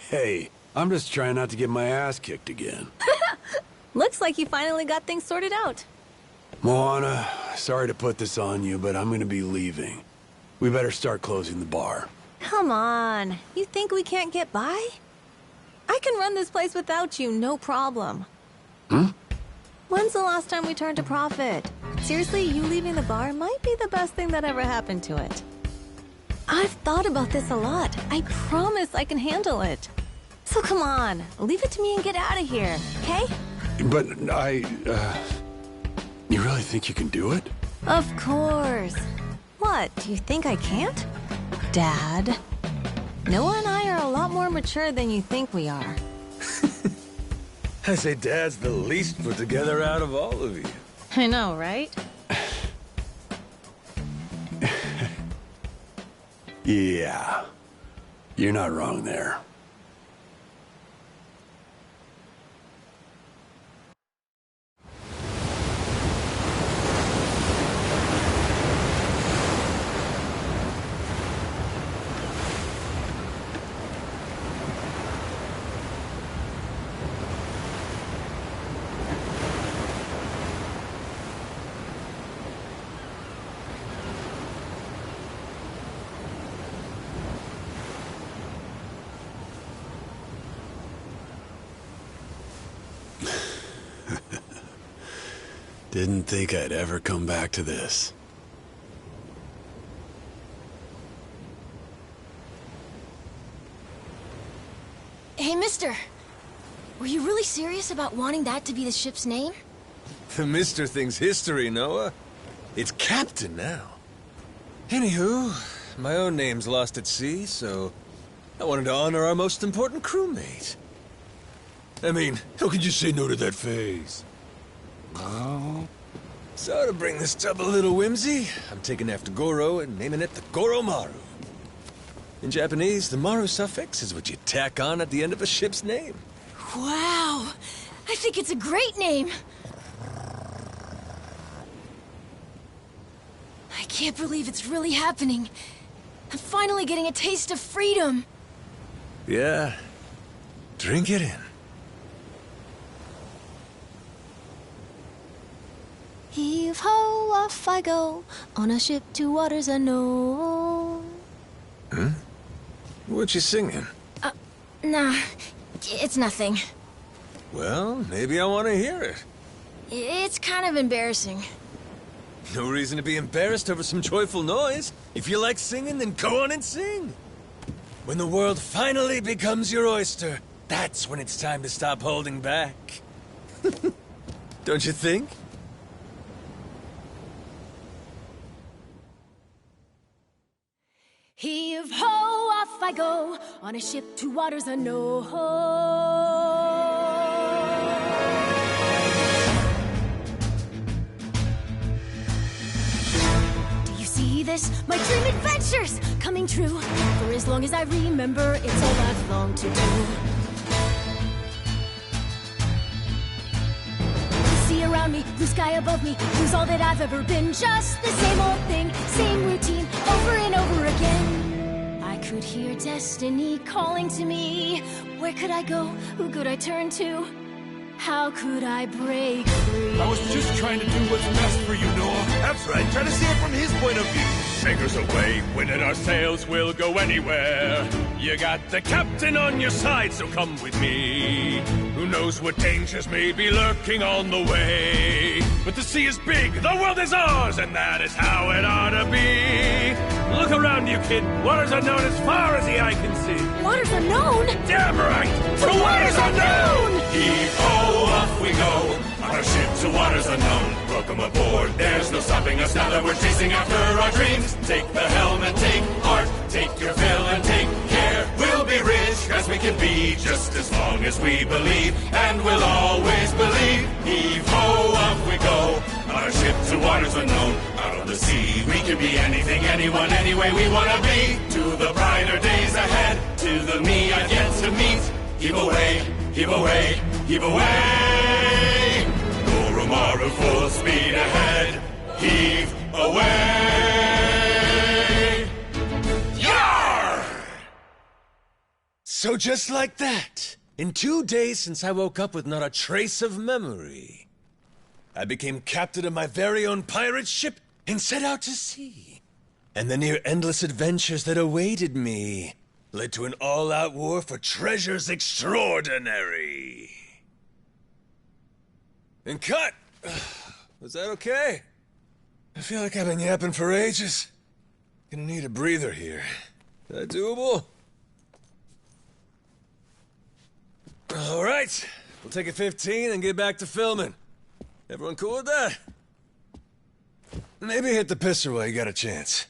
Hey, I'm just trying not to get my ass kicked again. Looks like you finally got things sorted out. Moana, sorry to put this on you, but I'm gonna be leaving. We better start closing the bar. Come on. You think we can't get by? I can run this place without you, no problem. Hmm? When's the last time we turned a profit? Seriously, you leaving the bar might be the best thing that ever happened to it. I've thought about this a lot. I promise I can handle it. So come on, leave it to me and get out of here, okay? But you really think you can do it? Of course. What, do you think I can't? Dad, Noah and I are a lot more mature than you think we are. I say Dad's the least put together out of all of you. I know, right? Yeah. You're not wrong there. Didn't think I'd ever come back to this. Hey, mister. Were you really serious about wanting that to be the ship's name? The Mister thing's history, Noah. It's Captain now. Anywho, my own name's lost at sea, so I wanted to honor our most important crewmate. I mean, how could you say no to that face? Oh. So to bring this tub a little whimsy, I'm taking after Goro and naming it the Goromaru. In Japanese, the Maru suffix is what you tack on at the end of a ship's name. Wow! I think it's a great name! I can't believe it's really happening. I'm finally getting a taste of freedom. Yeah. Drink it in. Heave-ho, off I go, on a ship to waters unknown. Hmm? What you singing? Nah, it's nothing. Well, maybe I want to hear it. It's kind of embarrassing. No reason to be embarrassed over some joyful noise. If you like singing, then go on and sing. When the world finally becomes your oyster, that's when it's time to stop holding back. Don't you think? Heave-ho, off I go, on a ship to waters unknown. Do you see this? My dream adventures coming true. For as long as I remember, it's all I've longed to do. The sea around me, blue sky above me, lose all that I've ever been. Just the same old thing, same routine, over and over again. I could hear destiny calling to me. Where could I go? Who could I turn to? How could I break free? I was just trying to do what's best for you, Noah. That's right, try to see it from his point of view. Fingers away, winning our sails, we'll go anywhere. You got the captain on your side, so come with me. Who knows what dangers may be lurking on the way. But the sea is big, the world is ours, and that is how it ought to be. Look around you, kid. Waters unknown as far as the eye can see. Waters unknown? Damn right! To waters unknown! Heave-ho, off we go, on our ship to waters unknown. Welcome aboard, there's no stopping us now that we're chasing after our dreams. Take the helm and take heart, take your fill and take care. We'll be rich as we can be, just as long as we believe, and we'll always believe. Heave-ho, off we go, on our ship to waters unknown. Out on the sea, we can be anything, anyone, any way we wanna be. To the brighter days ahead, to the me I've yet to meet. Heave away, heave away, heave away. Goromaru full speed ahead. Heave away. Yar! So just like that, in 2 days since I woke up with not a trace of memory, I became captain of my very own pirate ship and set out to sea. And the near endless adventures that awaited me led to an all-out war for treasures extraordinary. And cut! Was that okay? I feel like I've been yapping for ages. Gonna need a breather here. Is that doable? All right, we'll take a 15 and get back to filming. Everyone cool with that? Maybe hit the pisser while you got a chance.